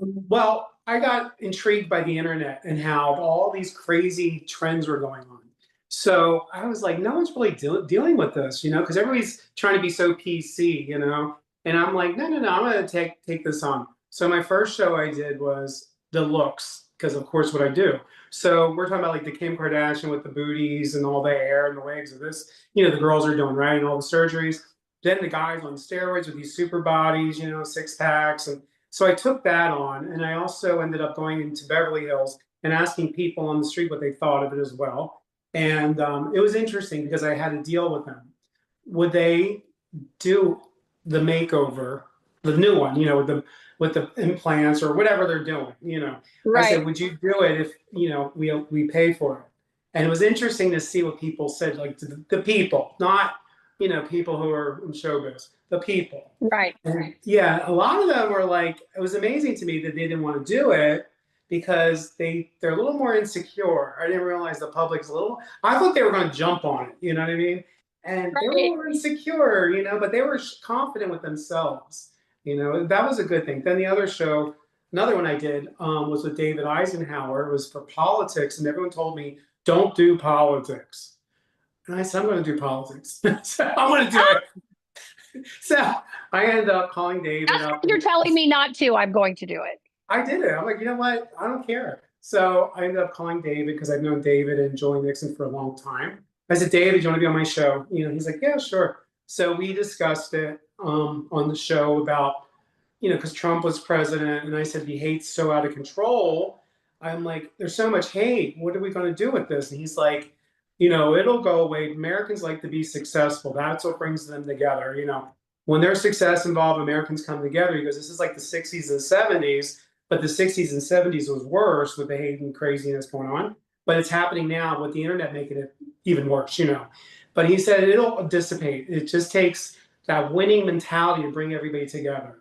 Well, I got intrigued by the internet and how all these crazy trends were going on. So I was like, no one's really dealing with this, because everybody's trying to be so PC, And I'm like, no, I'm going to take this on. So my first show I did was the looks, because of course what I do. So we're talking about like the Kim Kardashian with the booties and all the hair and the wigs of this, the girls are doing, right? And all the surgeries. Then the guys on steroids with these super bodies, six packs. And so I took that on. And I also ended up going into Beverly Hills and asking people on the street what they thought of it as well. And it was interesting because I had to deal with them. Would they do the makeover, the new one, with the implants or whatever they're doing, Right. I said, would you do it if, we pay for it? And it was interesting to see what people said, like the people, not, people who are in showbiz, the people. Right. And yeah, a lot of them were like, it was amazing to me that they didn't want to do it because they're a little more insecure. I didn't realize the public's I thought they were going to jump on it, you know what I mean? And they were a little insecure, but they were confident with themselves. That was a good thing. Then the other show, another one I did was with David Eisenhower. It was for politics, and everyone told me, don't do politics. And I said, I'm going to do politics. So I'm going to do it. So I ended up calling David up. You're telling me not to. I'm going to do it. I did it. I'm like, you know what? I don't care. So I ended up calling David because I've known David and Joey Nixon for a long time. I said, David, do you want to be on my show? He's like, yeah, sure. So we discussed it on the show about, because Trump was president, and I said he hates so out of control. I'm like, there's so much hate. What are we going to do with this? And he's like, it'll go away. Americans like to be successful. That's what brings them together. When there's success involved, Americans come together. He goes, this is like the 60s and 70s, but the 60s and 70s was worse with the hate and craziness going on. But it's happening now with the internet making it even worse, But he said it'll dissipate. It just takes that winning mentality to bring everybody together.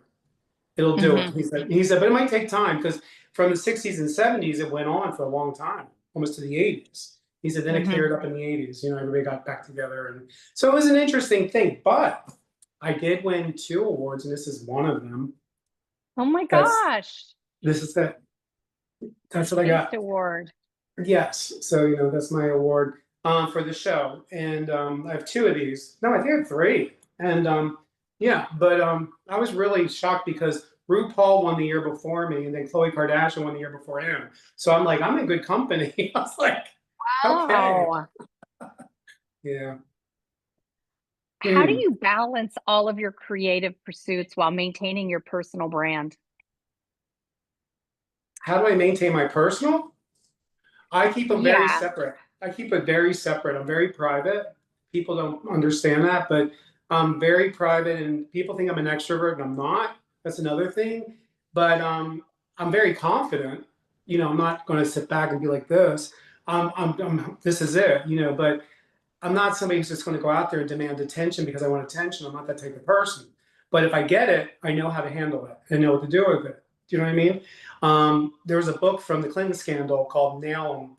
It'll do it. He said, but it might take time because from the 60s and 70s, it went on for a long time, almost to the 80s. He said, then it cleared up in the 80s. Everybody got back together. And so it was an interesting thing. But I did win 2 awards, and this is one of them. Oh my gosh. That's what I got. Award. Yes. So, that's my award for the show. And I have 2 of these. No, I think I have 3. And Yeah, but I was really shocked because RuPaul won the year before me, and then Khloe Kardashian won the year before him. So I'm like, I'm in good company. I was like, okay, Oh, yeah. how do you balance all of your creative pursuits while maintaining your personal brand? How do I maintain my personal? I keep them very Yeah, separate. I keep it very separate. I'm very private. People don't understand that, but I'm very private, and people think I'm an extrovert, and I'm not. That's another thing. But I'm very confident. You know, I'm not going to sit back and be like this. This is it. You know, but I'm not somebody who's just going to go out there and demand attention because I want attention. I'm not that type of person. But if I get it, I know how to handle it. I know what to do with it. Do you know what I mean? There was a book from the Clinton scandal called Nail 'Em,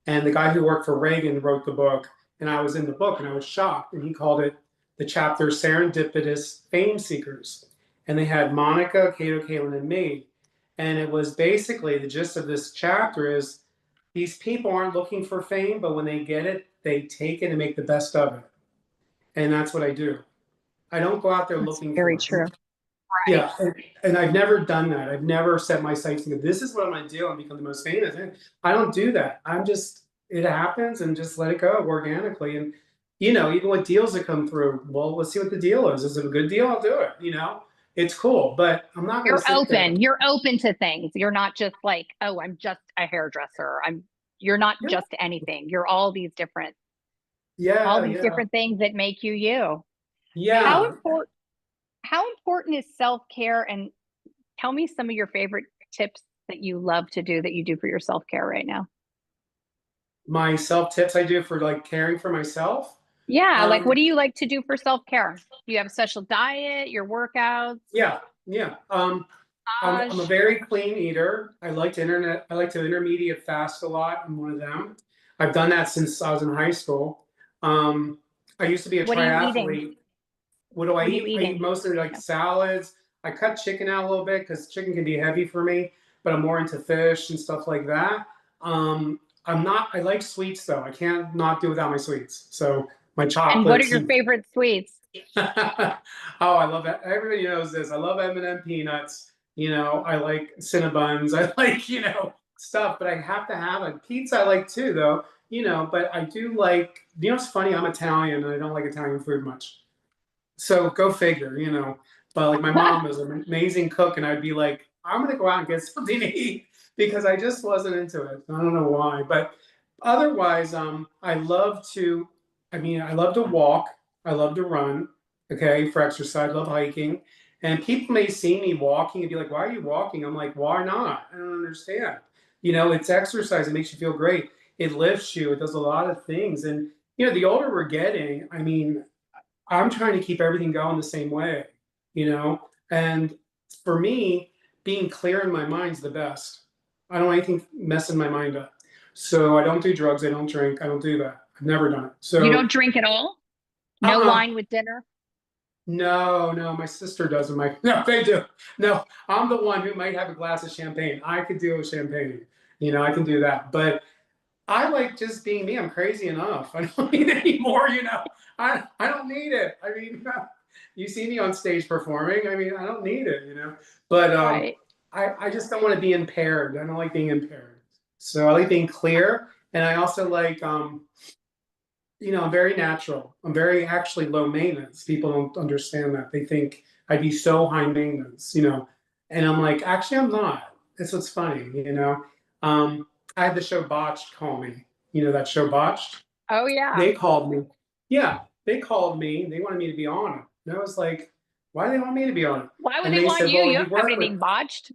and the guy who worked for Reagan wrote the book. And I was in the book and I was shocked. And he called it the chapter Serendipitous Fame Seekers. And they had Monica, Kato, Kaylin, and me. And it was basically the gist of this chapter is these people aren't looking for fame, but when they get it, they take it and make the best of it. And that's what I do. I don't go out there that's looking very for it. true. Right. Yeah, and I've never done that. I've never set my sights and go, this is what I'm going to do and become the most famous. I don't do that. I'm just, it happens and just let it go organically. And, you know, even with deals that come through, well, let's see what the deal is. Is it a good deal? I'll do it. You know, it's cool, but I'm not going to sit there. You're open to things. You're not just like, oh, I'm just a hairdresser. You're not Yeah, just anything. You're all these different yeah, yeah. things that make you you. How Yeah. important how important is self-care, and tell me some of your favorite tips that you love to do that you do for your self-care right now. My self tips I do for like caring for myself. Yeah, like Um, what do you like to do for self-care? Do you have a special diet, your workouts, yeah, yeah. I'm a massage? very clean eater. I like to intermediate fast a lot. I'm one of them. I've done that since I was in high school. Um, I used to be a What are you eating? triathlete. What do I What are you eat? I eat eating? mostly like Yeah. salads. I cut chicken out a little bit because chicken can be heavy for me, but I'm more into fish and stuff like that. I'm not, I like sweets though. I can't not do without my sweets. So my And what are chocolates your and favorite sweets? oh, I love that. Everybody knows this. I love M&M peanuts. You know, I like Cinnabons. I like, you know, stuff, but I have to have a pizza. I like too, though, you know, but I do like, you know, it's funny. I'm Italian and I don't like Italian food much. So go figure, you know. But like my mom is an amazing cook, and I'd be like, I'm gonna go out and get something to eat because I just wasn't into it. I don't know why, but otherwise, I love to. I mean, I love to walk. I love to run. Okay, for exercise. I love hiking. And people may see me walking and be like, "Why are you walking?" I'm like, "Why not? I don't understand." You know, it's exercise. It makes you feel great. It lifts you. It does a lot of things. And you know, the older we're getting, I mean, I'm trying to keep everything going the same way, you know? And for me, being clear in my mind's the best. I don't want anything messing my mind up. So I don't do drugs, I don't drink, I don't do that. I've never done it. You So don't drink at all? No uh-uh. wine with dinner? No, no, my sister doesn't. No, they do. No, I'm the one who might have a glass of champagne. I could do a champagne. You know, I can do that. But I like just being me. I'm crazy enough. I don't need any more, you know. I don't need it. I mean, you see me on stage performing. I mean, I don't need it, you know. But Right. I just don't want to be impaired. I don't like being impaired. So I like being clear. And I also like you know, I'm very natural. I'm very actually low maintenance. People don't understand that. They think I'd be so high maintenance, you know. And I'm like, actually, I'm not. That's what's funny, you know. I had the show Botched call me. You know that show Botched? Oh yeah. They called me. Yeah, they called me. They wanted me to be on it. And I was like, why do they want me to be on it? Why would And they they want said, you? well, You you don't have work with anything botched.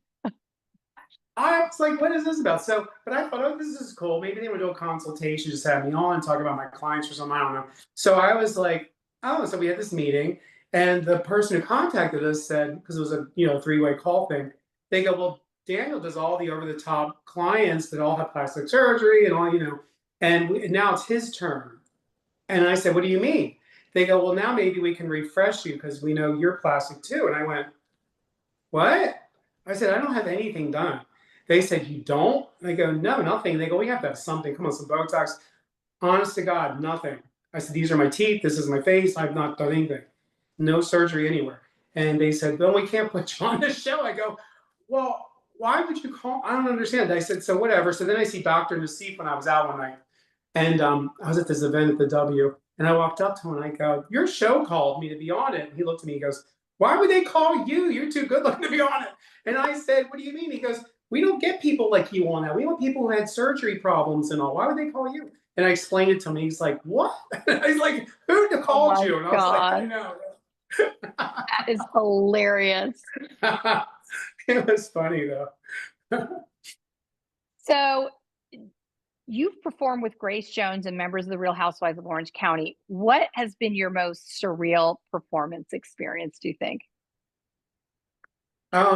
I was like, what is this about? So, but I thought, oh, this is cool. Maybe they would do a consultation, just have me on, talk about my clients or something. I don't know. So I was like, oh, so we had this meeting, and the person who contacted us said, because it was a three-way call thing, they go, well, Daniel does all the over-the-top clients that all have plastic surgery and all, and now it's his turn. And I said, what do you mean? They go, well, now maybe we can refresh you because we know you're plastic too. And I went, what? I said, I don't have anything done. They said, you don't? And I go, no, nothing. They go, we have to have something. Come on, some Botox. Honest to God, nothing. I said, these are my teeth. This is my face. I've not done anything. No surgery anywhere. And they said, well, we can't put you on the show. I go, well, why would you call? I don't understand. I said, so whatever. So then I see Dr. Nassif when I was out one night. And I was at this event at the W. And I walked up to him and I go, your show called me to be on it. And he looked at me, he goes, why would they call you? You're too good looking to be on it. And I said, what do you mean? He goes, we don't get people like you on that. We want people who had surgery problems and all. Why would they call you? And I explained it to him. He's like, what? He's like, who called you? And I was like, I know. That is hilarious. It was funny though. So you've performed with Grace Jones and members of the Real Housewives of Orange County. What has been your most surreal performance experience, do you think?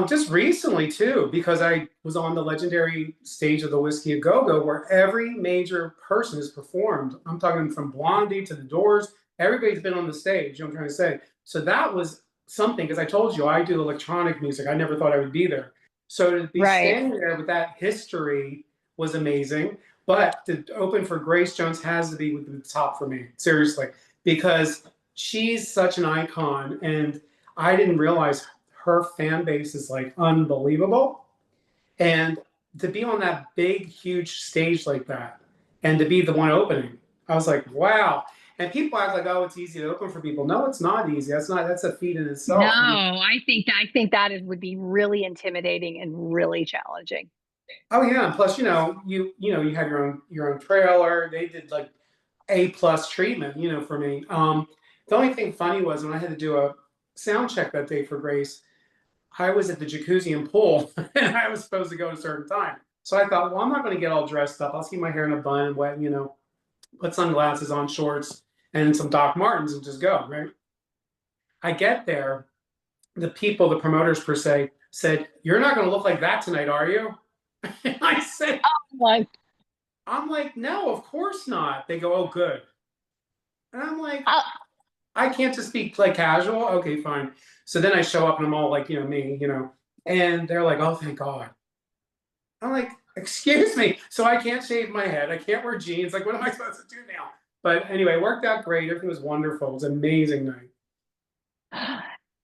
Just recently too, because I was on the legendary stage of the Whisky A Go-Go where every major person has performed. I'm talking from Blondie to the Doors. Everybody's been on the stage, you know what I'm trying to say. So that was something, because I told you I do electronic music. I never thought I would be there. So to be standing there with that history was amazing. But to open for Grace Jones has to be with the top for me, seriously, because she's such an icon. And I didn't realize her fan base is like unbelievable. And to be on that big, huge stage like that and to be the one opening, I was like, wow. And people act like, oh, it's easy to open for people. No, it's not easy. That's a feat in itself. No, I think that would be really intimidating and really challenging. Oh yeah, and plus, you have your own trailer. They did like A+ treatment, for me. The only thing funny was when I had to do a sound check that day for Grace, I was at the jacuzzi and pool, and I was supposed to go at a certain time. So I thought, well, I'm not going to get all dressed up. I'll keep my hair in a bun, wet, put sunglasses on, shorts, and some Doc Martens, and just go, right? I get there, the promoters per se, said, "You're not going to look like that tonight, are you?" And I said, I'm like, no, of course not. They go, oh, good. And I'm like, I can't just be like casual. Okay, fine. So then I show up and I'm all like, me, and they're like, oh, thank God. I'm like, excuse me. So I can't shave my head. I can't wear jeans. Like, what am I supposed to do now? But anyway, it worked out great. Everything was wonderful. It was an amazing night.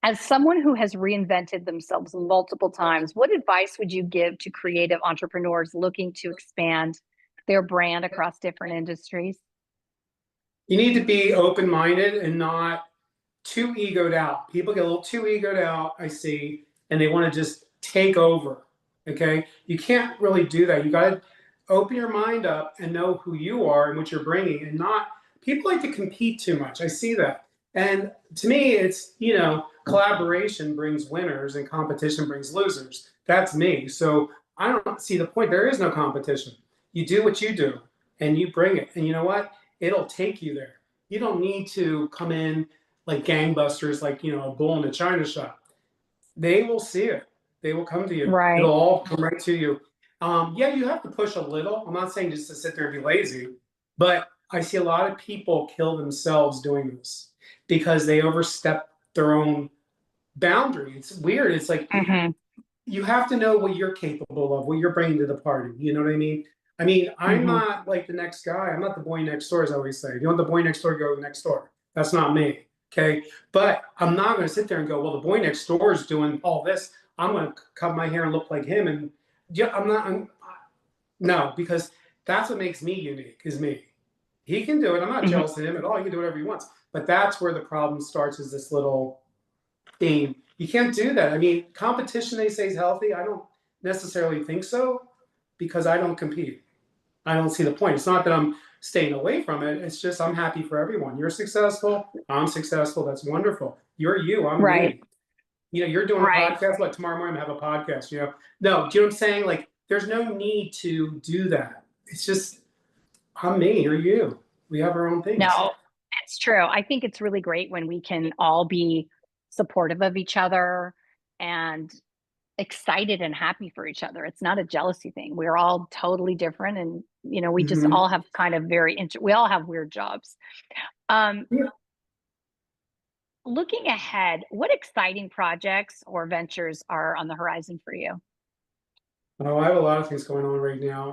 As someone who has reinvented themselves multiple times, what advice would you give to creative entrepreneurs looking to expand their brand across different industries? You need to be open-minded and not too egoed out. People get a little too egoed out, I see, and they want to just take over, okay? You can't really do that. You got to open your mind up and know who you are and what you're bringing, and not, people like to compete too much. I see that. And to me, it's, collaboration brings winners and competition brings losers. That's me. So I don't see the point. There is no competition. You do what you do and you bring it. And you know what? It'll take you there. You don't need to come in like gangbusters, like, a bull in a china shop. They will see it. They will come to you. Right. It'll all come right to you. Yeah, you have to push a little. I'm not saying just to sit there and be lazy, but I see a lot of people kill themselves doing this because they overstep their own boundary. It's weird. It's like, you have to know what you're capable of, what you're bringing to the party. You know what I mean? I'm not like the next guy. I'm not the boy next door, as I always say. If you want the boy next door, go next door. That's not me. Okay. But I'm not going to sit there and go, well, the boy next door is doing all this. I'm going to cut my hair and look like him. And yeah, no, because that's what makes me unique, is me. He can do it. I'm not jealous of him at all. He can do whatever he wants. But that's where the problem starts, is this little theme. You can't do that. Competition, they say, is healthy. I don't necessarily think so, because I don't compete. I don't see the point. It's not that I'm staying away from it. It's just I'm happy for everyone. You're successful. I'm successful. That's wonderful. You're you. I'm me. You're doing a podcast. Like tomorrow morning, I have a podcast. No, do you know what I'm saying? Like, there's no need to do that. It's just, I'm me. You're you. We have our own things. No, it's true. I think it's really great when we can all be supportive of each other and excited and happy for each other. It's not a jealousy thing. We're all totally different, and we just all have kind of we all have weird jobs. Looking ahead, what exciting projects or ventures are on the horizon for you? Oh, I have a lot of things going on right now.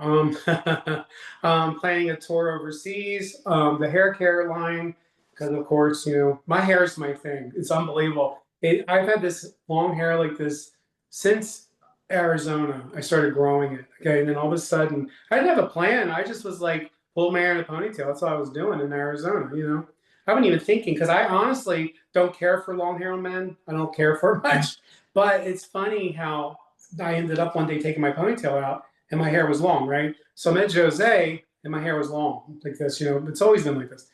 Planning a tour overseas, the hair care line, because of course, my hair is my thing. It's unbelievable. I've had this long hair like this since Arizona. I started growing it. Okay. And then all of a sudden, I didn't have a plan. I just was like, pull my hair in a ponytail. That's all I was doing in Arizona, you know? I wasn't even thinking because I honestly don't care for long hair on men. I don't care for it much. But it's funny how I ended up one day taking my ponytail out and my hair was long, right? So I met Jose and my hair was long like this, you know, it's always been like this.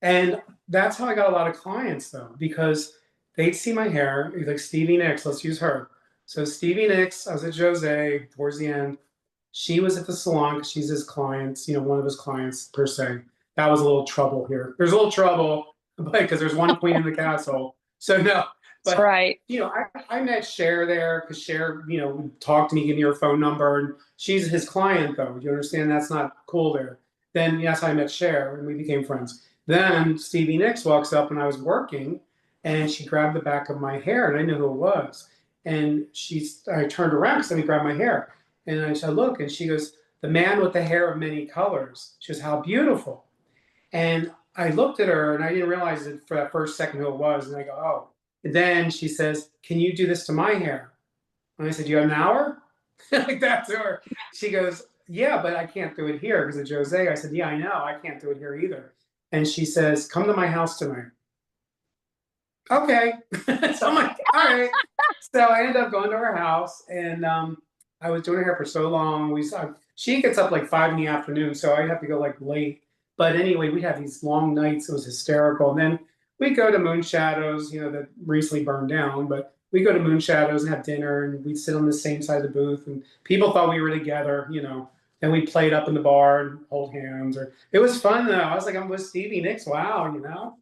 And that's how I got a lot of clients though, because they'd see my hair, like Stevie Nicks, let's use her. So Stevie Nicks, I was at Jose towards the end. She was at the salon because she's his client, you know, one of his clients per se. That was a little trouble here. There's a little trouble, but because there's one queen in the castle. So no, but right. you know, I met Cher there because Cher, you know, would talk to me, give me her phone number, and she's his client though. You understand that's not cool there. Then yes, I met Cher and we became friends. Then Stevie Nicks walks up and I was working and she grabbed the back of my hair and I knew who it was. And I turned around because let me grab my hair. And I said, look, and she goes, the man with the hair of many colors. She goes, how beautiful. And I looked at her and I didn't realize it for that first second who it was. And I go, oh. And then she says, can you do this to my hair? And I said, you have an hour? Like that to her. She goes, yeah, but I can't do it here because of Jose. I said, yeah, I know. I can't do it here either. And she says, come to my house tonight. Okay. So I'm like, all right. So I ended up going to her house and I was doing her hair for so long. She gets up like 5 in the afternoon, so I have to go like late. But anyway, we have these long nights. It was hysterical. And then we go to Moon Shadows, you know, that recently burned down, but we go to Moon Shadows and have dinner and we'd sit on the same side of the booth and people thought we were together, you know, and we played up in the bar and hold hands it was fun though. I was like, I'm with Stevie Nicks. Wow. You know,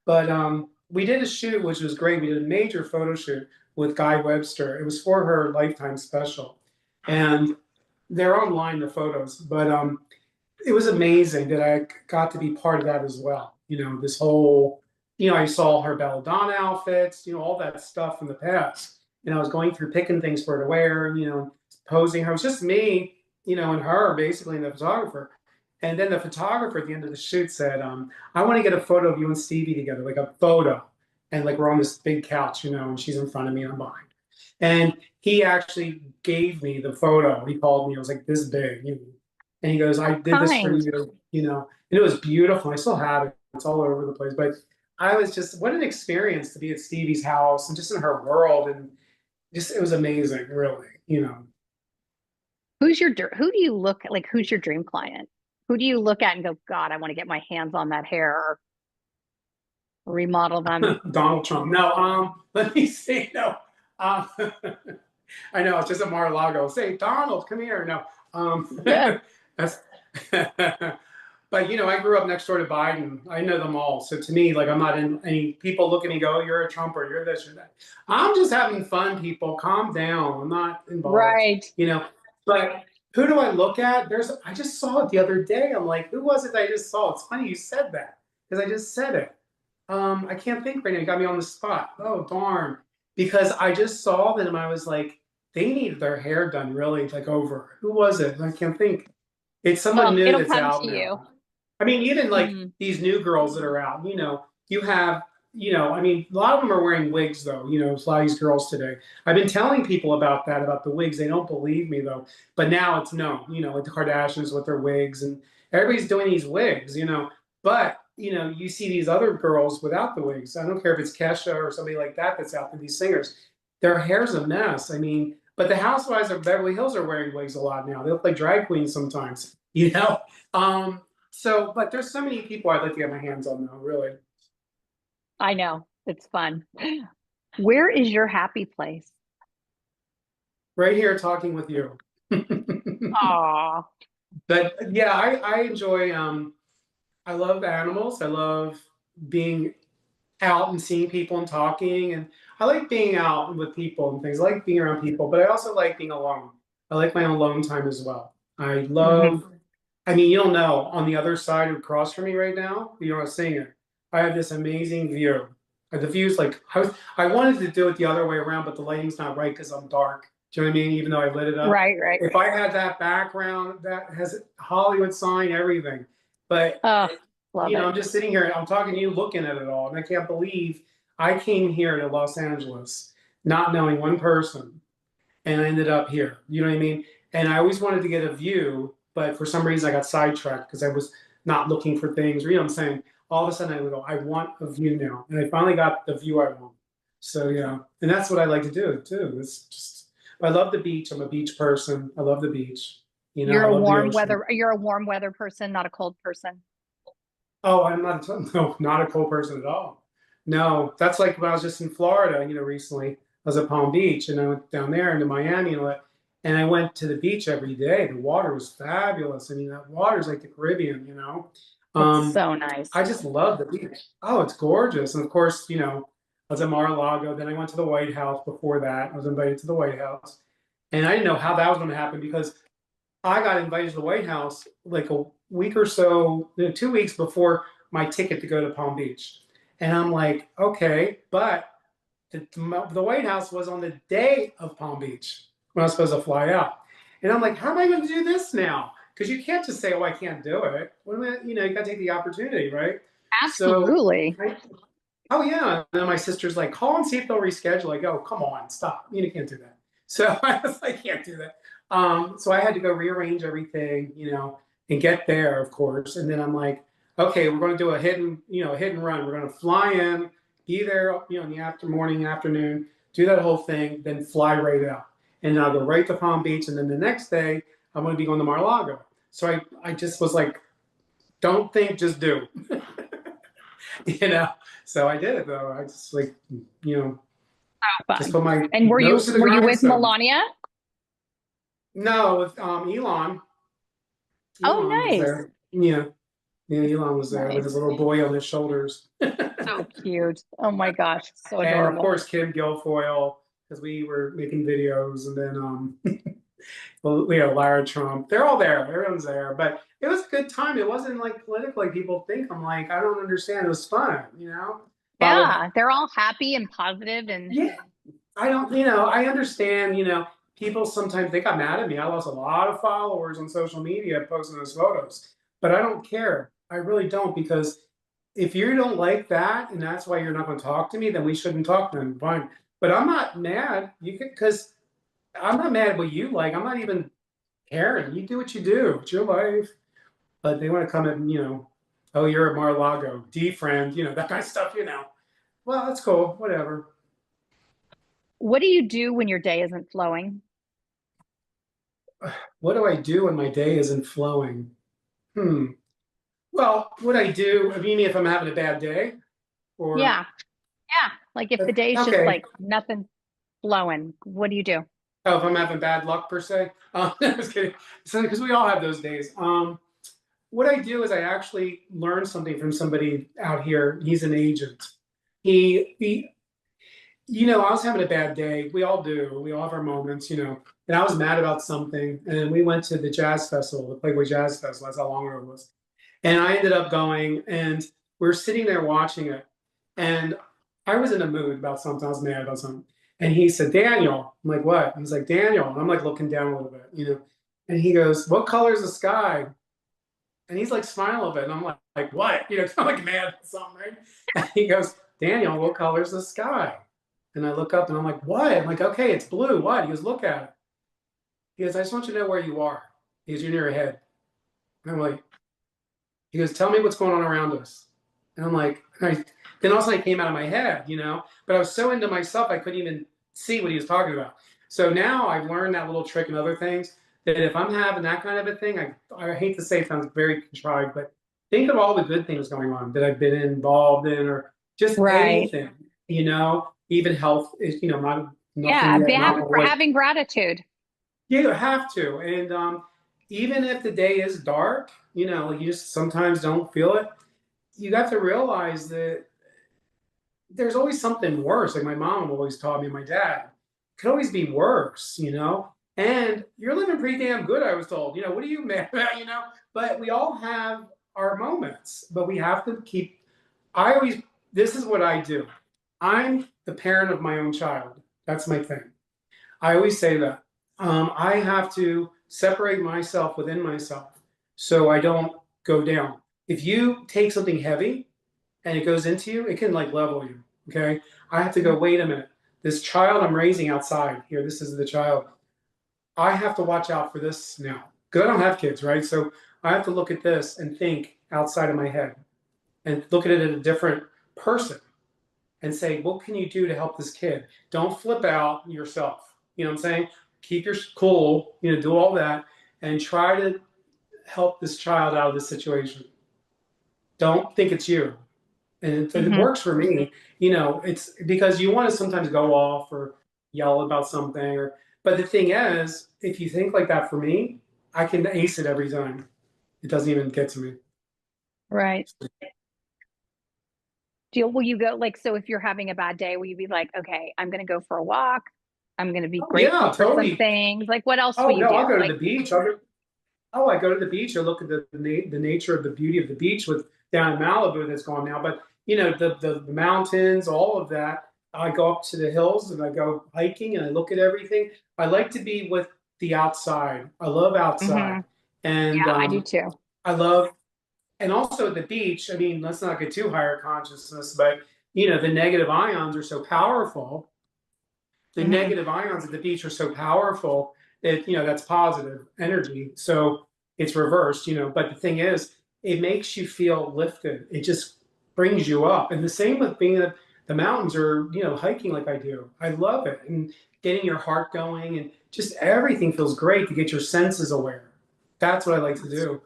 but we did a shoot, which was great. We did a major photo shoot with Guy Webster. It was for her Lifetime special. And they're online, the photos, but it was amazing that I got to be part of that as well. You know, this whole, you know, I saw her belladonna outfits, you know, all that stuff from the past. And I was going through picking things for her to wear, you know, posing her. It was just me, you know, and her basically, and the photographer. And then the photographer at the end of the shoot said, I want to get a photo of you and Stevie together, like a photo. And like we're on this big couch, you know, and she's in front of me and I'm behind. And he actually gave me the photo. He called me, it was like this big, you know, and he goes, I did this for you, you know, and it was beautiful. I still have it. It's all over the place. But I was just, what an experience to be at Stevie's house and just in her world. And just, it was amazing, really, you know. Who do you look at, like, who's your dream client? Who do you look at and go, God, I want to get my hands on that hair or remodel them? Donald Trump. No, let me see. No, I know it's just a Mar-a-Lago. Say, Donald, come here. No, that's. But you know, I grew up next door to Biden. I know them all. So to me, like, I'm not in any. People look at me, and go, oh, "You're a Trumper. You're this or that." I'm just having fun. People, calm down. I'm not involved. Right. You know, but who do I look at? I just saw it the other day. I'm like, who was it that I just saw? It's funny you said that because I just said it. I can't think right now. You got me on the spot. Oh, darn. Because I just saw them and I was like, they need their hair done really like over. Who was it? I can't think. It's someone new that's out now. I mean, even like these new girls that are out, you know, you have, you know, I mean, a lot of them are wearing wigs though, you know, a lot of these girls today. I've been telling people about that, about the wigs. They don't believe me though. But now it's known, you know, like the Kardashians with their wigs and everybody's doing these wigs, you know. But you know, you see these other girls without the wigs. I don't care if it's Kesha or somebody like that that's out there, these singers. Their hair's a mess. I mean, but the housewives of Beverly Hills are wearing wigs a lot now. They look like drag queens sometimes, you know? So, but there's so many people I'd like to get my hands on now, really. I know. It's fun. Where is your happy place? Right here talking with you. Aw. But yeah, I enjoy, I love animals. I love being out and seeing people and talking. And I like being out with people and things. I like being around people, but I also like being alone. I like my alone time as well. I love, I mean, you don't know, on the other side across from me right now, you're not seeing it. I have this amazing view. The view's like, I wanted to do it the other way around, but the lighting's not right because I'm dark. Do you know what I mean? Even though I lit it up. Right. If I had that background, that has Hollywood sign, everything. But you know, I'm just sitting here, I'm talking to you, looking at it all, and I can't believe I came here to Los Angeles not knowing one person, and I ended up here. You know what I mean? And I always wanted to get a view, but for some reason I got sidetracked because I was not looking for things. You know what I'm saying? All of a sudden I would go, I want a view now. And I finally got the view I want. So yeah, and that's what I like to do too. It's just, I love the beach. I'm a beach person. I love the beach. You know, You're I a love the warm ocean. weather. You're a warm weather person, not a cold person. Oh, I'm not, no, not a cold person at all. No, that's like when I was just in Florida, you know, recently. I was at Palm Beach and I went down there into Miami and I went to the beach every day. The water was fabulous. I mean, that water's like the Caribbean, you know. It's so nice. I just love the beach. Oh, it's gorgeous. And of course, you know, I was at Mar-a-Lago. Then I went to the White House before that. I was invited to the White House. And I didn't know how that was going to happen because I got invited to the White House like a week or so, 2 weeks before my ticket to go to Palm Beach. And I'm like, okay, but the White House was on the day of Palm Beach when I was supposed to fly out. And I'm like, how am I going to do this now? Because you can't just say, oh, I can't do it. What am I, you know, you got to take the opportunity, right? Absolutely. So oh, yeah. And then my sister's like, call and see if they'll reschedule. I go, come on, stop. You can't do that. So I was like, I can't do that. So I had to go rearrange everything, you know, and get there, of course. And then I'm like, okay, we're going to do a hit and run. We're going to fly in, be there, you know, in the morning, afternoon, do that whole thing, then fly right out. And then I'll go right to Palm Beach. And then the next day, I'm going to be going to Mar-a-Lago. So I just was like, don't think, just do. You know, so I did it though. I just like, you know, just put my and were you with Melania? No, with Elon. Oh, nice. There. Yeah, Elon was there with his little boy on his shoulders. So cute. Oh my gosh, so adorable. And of course, Kim Guilfoyle, because we were making videos, and then well, you know, Lara Trump. They're all there. Everyone's there. But it was a good time. It wasn't like political like people think. I'm like, I don't understand. It was fun, you know? Yeah, they're all happy and positive and yeah. I don't, you know, I understand, you know, people sometimes they got mad at me. I lost a lot of followers on social media posting those photos. But I don't care. I really don't, because if you don't like that and that's why you're not going to talk to me, then we shouldn't talk then. Fine. But I'm not mad. You could, because I'm not mad at what you like. I'm not even caring. You do what you do. It's your life. But they want to come and, you know, oh, you're at Mar-a-Lago, defriend, you know, that kind of stuff, you know. Well, that's cool. Whatever. What do you do when your day isn't flowing? What do I do when my day isn't flowing? Well, what I do, I mean, if I'm having a bad day? Or yeah. Like if the day's just like nothing flowing, what do you do? Oh, if I'm having bad luck per se? I was kidding. So, because we all have those days. What I do is I actually learn something from somebody out here. He's an agent. He, you know, I was having a bad day. We all do. We all have our moments, you know. And I was mad about something. And we went to the jazz festival, the Playboy Jazz Festival. That's how long ago it was. And I ended up going, and we were sitting there watching it. And I was in a mood about something. I was mad about something. And he said, Daniel. I'm like, what? He's like, Daniel. And I'm like looking down a little bit, you know. And he goes, what color is the sky? And he's like smiling a little bit. And I'm like, what? You know, I'm like mad at something, right? And he goes, Daniel, what color is the sky? And I look up and I'm like, what? I'm like, okay, it's blue. What? He goes, look at it. He goes, I just want you to know where you are. He goes, you're near your head. And I'm like, he goes, tell me what's going on around us. And I'm like, then all of a sudden it came out of my head, you know, but I was so into myself, I couldn't even see what he was talking about. So now I've learned that little trick and other things, that if I'm having that kind of a thing, I hate to say it sounds very contrived, but think of all the good things going on that I've been involved in, or just anything, you know, even health is, you know, having gratitude. You have to. And even if the day is dark, you know, you just sometimes don't feel it. You got to realize that there's always something worse. Like my mom always taught me, my dad, could always be worse, you know? And you're living pretty damn good, I was told. You know, what are you mad about, you know? But we all have our moments, but we have to keep, this is what I do. I'm the parent of my own child. That's my thing. I always say that. I have to separate myself within myself so I don't go down. If you take something heavy and it goes into you, it can like level you. Okay. I have to go, wait a minute. This child I'm raising outside here, this is the child. I have to watch out for this now. Because I don't have kids, right? So I have to look at this and think outside of my head and look at it as a different person and say, what can you do to help this kid? Don't flip out yourself. You know what I'm saying? Keep your cool, do all that and try to help this child out of this situation. Don't think it's you. And it works for me. It's because you want to sometimes go off or yell about something but the thing is, if you think like that for me, I can ace it every time. It doesn't even get to me. Right. Will you go so if you're having a bad day, will you be like, okay, I'm going to go for a walk. I'm going to be grateful for some things. What else will you do? I'll go to the beach. I go to the beach. I look at the nature of the beauty of the beach down in Malibu that's gone now. But the mountains, all of that. I go up to the hills and I go hiking and I look at everything. I like to be with the outside. I love outside. And yeah, I do too. And also at the beach, I mean, let's not get too higher consciousness, but the negative ions are so powerful. The negative ions at the beach are so powerful that, that's positive energy. So it's reversed, but the thing is, it makes you feel lifted. It just brings you up. And the same with being at the mountains or, hiking like I do. I love it. And getting your heart going and just everything feels great to get your senses aware. That's what I like to do.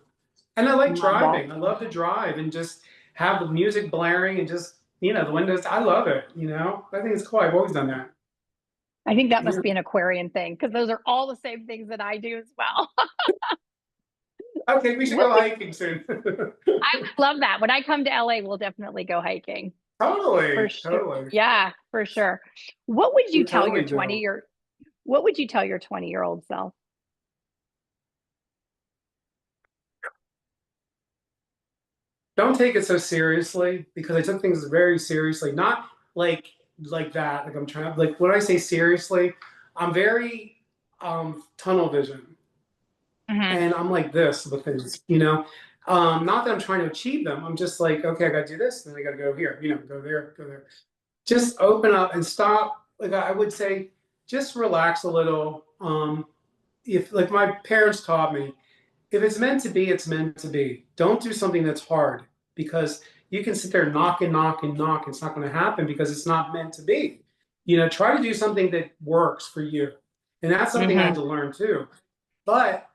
And I like driving. I love to drive and just have the music blaring and just, the windows. I love it. I think it's cool. I've always done that. I think that must be an Aquarian thing because those are all the same things that I do as well. Okay, we should go hiking soon. I would love that. When I come to LA, we'll definitely go hiking. Totally. For sure. Totally. Yeah, for sure. What would you tell your 20-year-old self? Don't take it so seriously because I took things very seriously. Not like that. I'm trying when I say seriously, I'm very tunnel vision. And I'm like this with things, not that I'm trying to achieve them. I'm just like, okay, I got to do this, then I got to go here, go there, go there. Just open up and stop. I would say, just relax a little. If my parents taught me, if it's meant to be, it's meant to be. Don't do something that's hard because you can sit there and knock and knock and knock. It's not going to happen because it's not meant to be. Try to do something that works for you. And that's something I had to learn too. But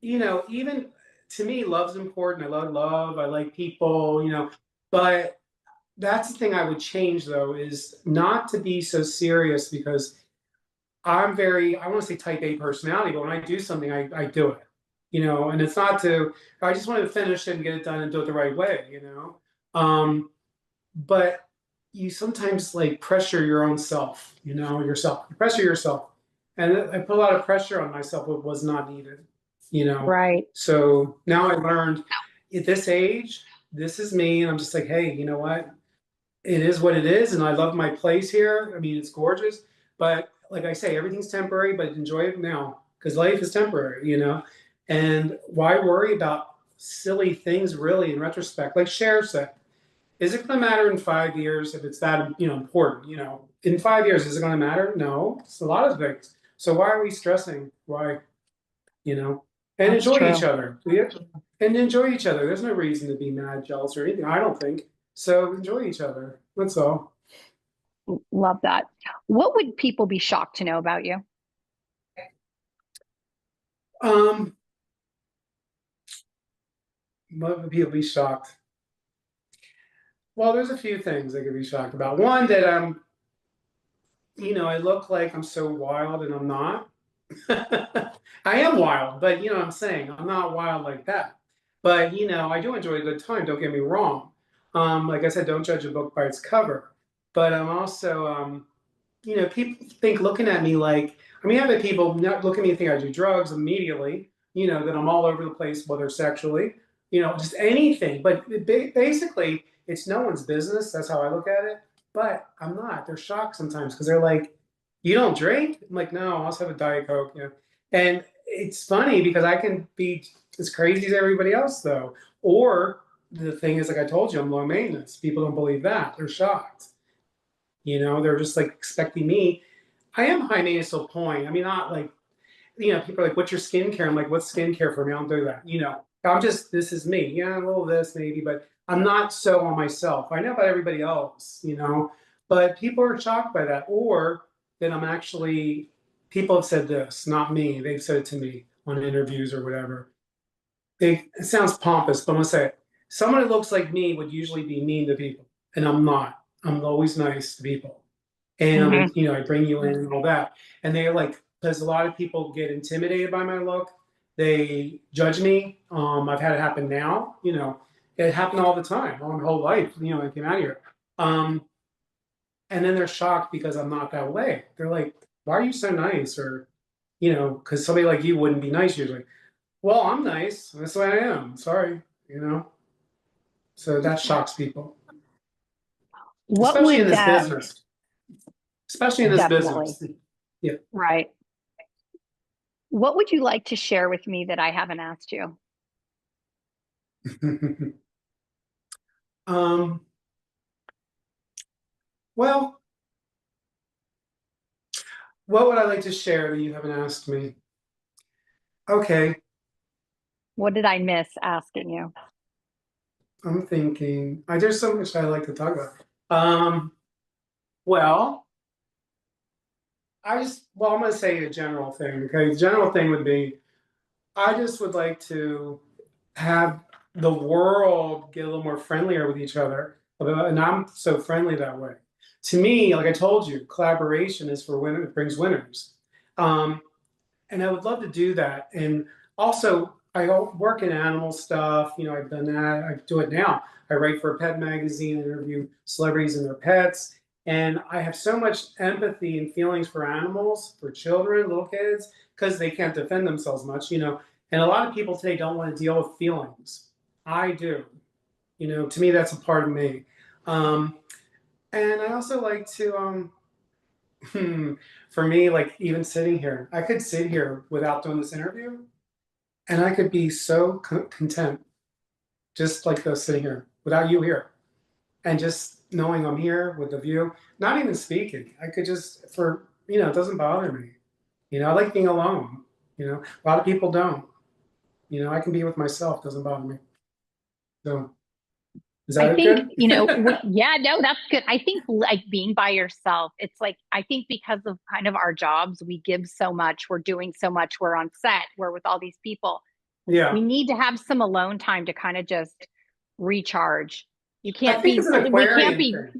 even to me, love's important. I love love. I like people, but that's the thing I would change though, is not to be so serious because I want to say type A personality, but when I do something, I do it, and it's not I just want to finish it and get it done and do it the right way, but you sometimes pressure your own self, yourself, you pressure yourself. And I put a lot of pressure on myself, what was not needed. Right. So now I learned at this age, this is me. And I'm just like, hey, you know what? It is what it is. And I love my place here. I mean, it's gorgeous. But like I say, everything's temporary, but enjoy it now because life is temporary, And why worry about silly things really in retrospect? Like Cher said, is it going to matter in 5 years if it's that, important? In 5 years, is it going to matter? No, it's a lot of things. So why are we stressing? Why, And That's enjoy true. each other. And enjoy each other. There's no reason to be mad, jealous, or anything, I don't think. So enjoy each other. That's all. Love that. What would people be shocked to know about you? What would people be shocked? Well, there's a few things they could be shocked about. One, that I look like I'm so wild and I'm not. I am wild, but what I'm saying, I'm not wild like that. But I do enjoy a good time, don't get me wrong. Like I said, don't judge a book by its cover. But I'm also people think looking at me I've had people not look at me and think I do drugs immediately, that I'm all over the place, whether sexually, just anything. But basically, it's no one's business. That's how I look at it. But I'm not. They're shocked sometimes because they're like, you don't drink? I'm like, no, I'll just have a Diet Coke. And it's funny because I can be as crazy as everybody else, though. Or the thing is, like I told you, I'm low maintenance. People don't believe that. They're shocked. You know, they're just like expecting me. I am high maintenance to a point. I mean, not like, you know, people are like, what's your skincare? I'm like, what's skincare for me? I don't do that. You know, I'm just, this is me. Yeah, a little this maybe, but I'm not so on myself. I know about everybody else, you know, but people are shocked by that. Or that I'm actually, people have said this, not me. They've said it to me on interviews or whatever. It sounds pompous, but I'm gonna say it. Someone who looks like me would usually be mean to people, and I'm not. I'm always nice to people, and you know, I bring you in and all that. And they're like, because a lot of people get intimidated by my look, they judge me. I've had it happen now. You know, it happened all the time, all my whole life. You know, I came out here, and then they're shocked because I'm not that way. They're like, "Why are you so nice?" Or, you know, because somebody like you wouldn't be nice usually. Well, I'm nice. That's the way I am. Sorry, you know. So that shocks people, What especially in would this that business. Especially in this definitely business. Yeah. right? What would you like to share with me that I haven't asked you? um. Well, what would I like to share that you haven't asked me? Okay, What did I miss asking you? I'm thinking. There's so much I like to talk about. Well, I'm going to say a general thing. Okay, the general thing would be, I just would like to have the world get a little more friendlier with each other. And I'm so friendly that way. To me, like I told you, collaboration is for winners, it brings winners. And I would love to do that. And also, I work in animal stuff. You know, I've done that. I do it now. I write for a pet magazine, interview celebrities and their pets. And I have so much empathy and feelings for animals, for children, little kids, because they can't defend themselves much, you know. And a lot of people today don't want to deal with feelings. I do. You know, to me, that's a part of me. And I also like to, for me, like even sitting here, I could sit here without doing this interview, and I could be so content, just like this sitting here without you here, and just knowing I'm here with the view, not even speaking. I could just, you know, it doesn't bother me. You know, I like being alone. You know, a lot of people don't. You know, I can be with myself, doesn't bother me. So, is that I think, good? you know, yeah, no, that's good. I think like being by yourself, it's like, I think because of kind of our jobs, we give so much, we're doing so much, we're on set, we're with all these people. Yeah. We need to have some alone time to kind of just recharge. You I can't think be, it's an we can't Aquarian be, thing.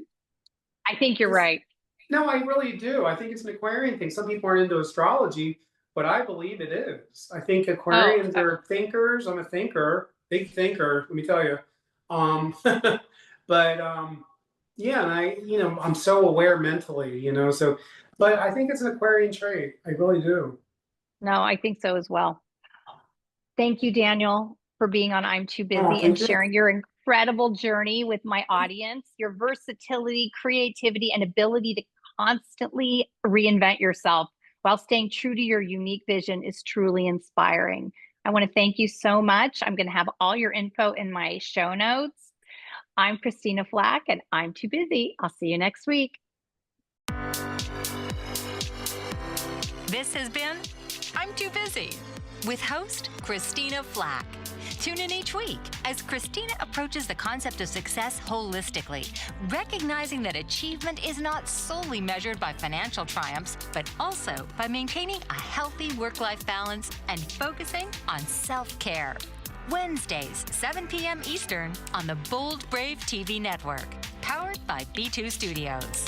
I think you're right. No, I really do. I think it's an Aquarian thing. Some people aren't into astrology, but I believe it is. I think Aquarians are thinkers. I'm a thinker, big thinker, let me tell you. Um, but yeah, and you know, I'm so aware mentally, you know, so, but I think it's an Aquarian trait. I really do. No, I think so as well. Thank you, Daniel, for being on I'm Too Oh, Busy and thank you. sharing your incredible journey with my audience. Your versatility, creativity, and ability to constantly reinvent yourself while staying true to your unique vision is truly inspiring. I want to thank you so much. I'm going to have all your info in my show notes. I'm Christina Flach, and I'm Too Busy. I'll see you next week. This has been I'm Too Busy with host Christina Flach. Tune in each week as Christina approaches the concept of success holistically, recognizing that achievement is not solely measured by financial triumphs, but also by maintaining a healthy work-life balance and focusing on self-care. Wednesdays, 7 p.m. Eastern on the Bold Brave TV network, powered by B2 Studios.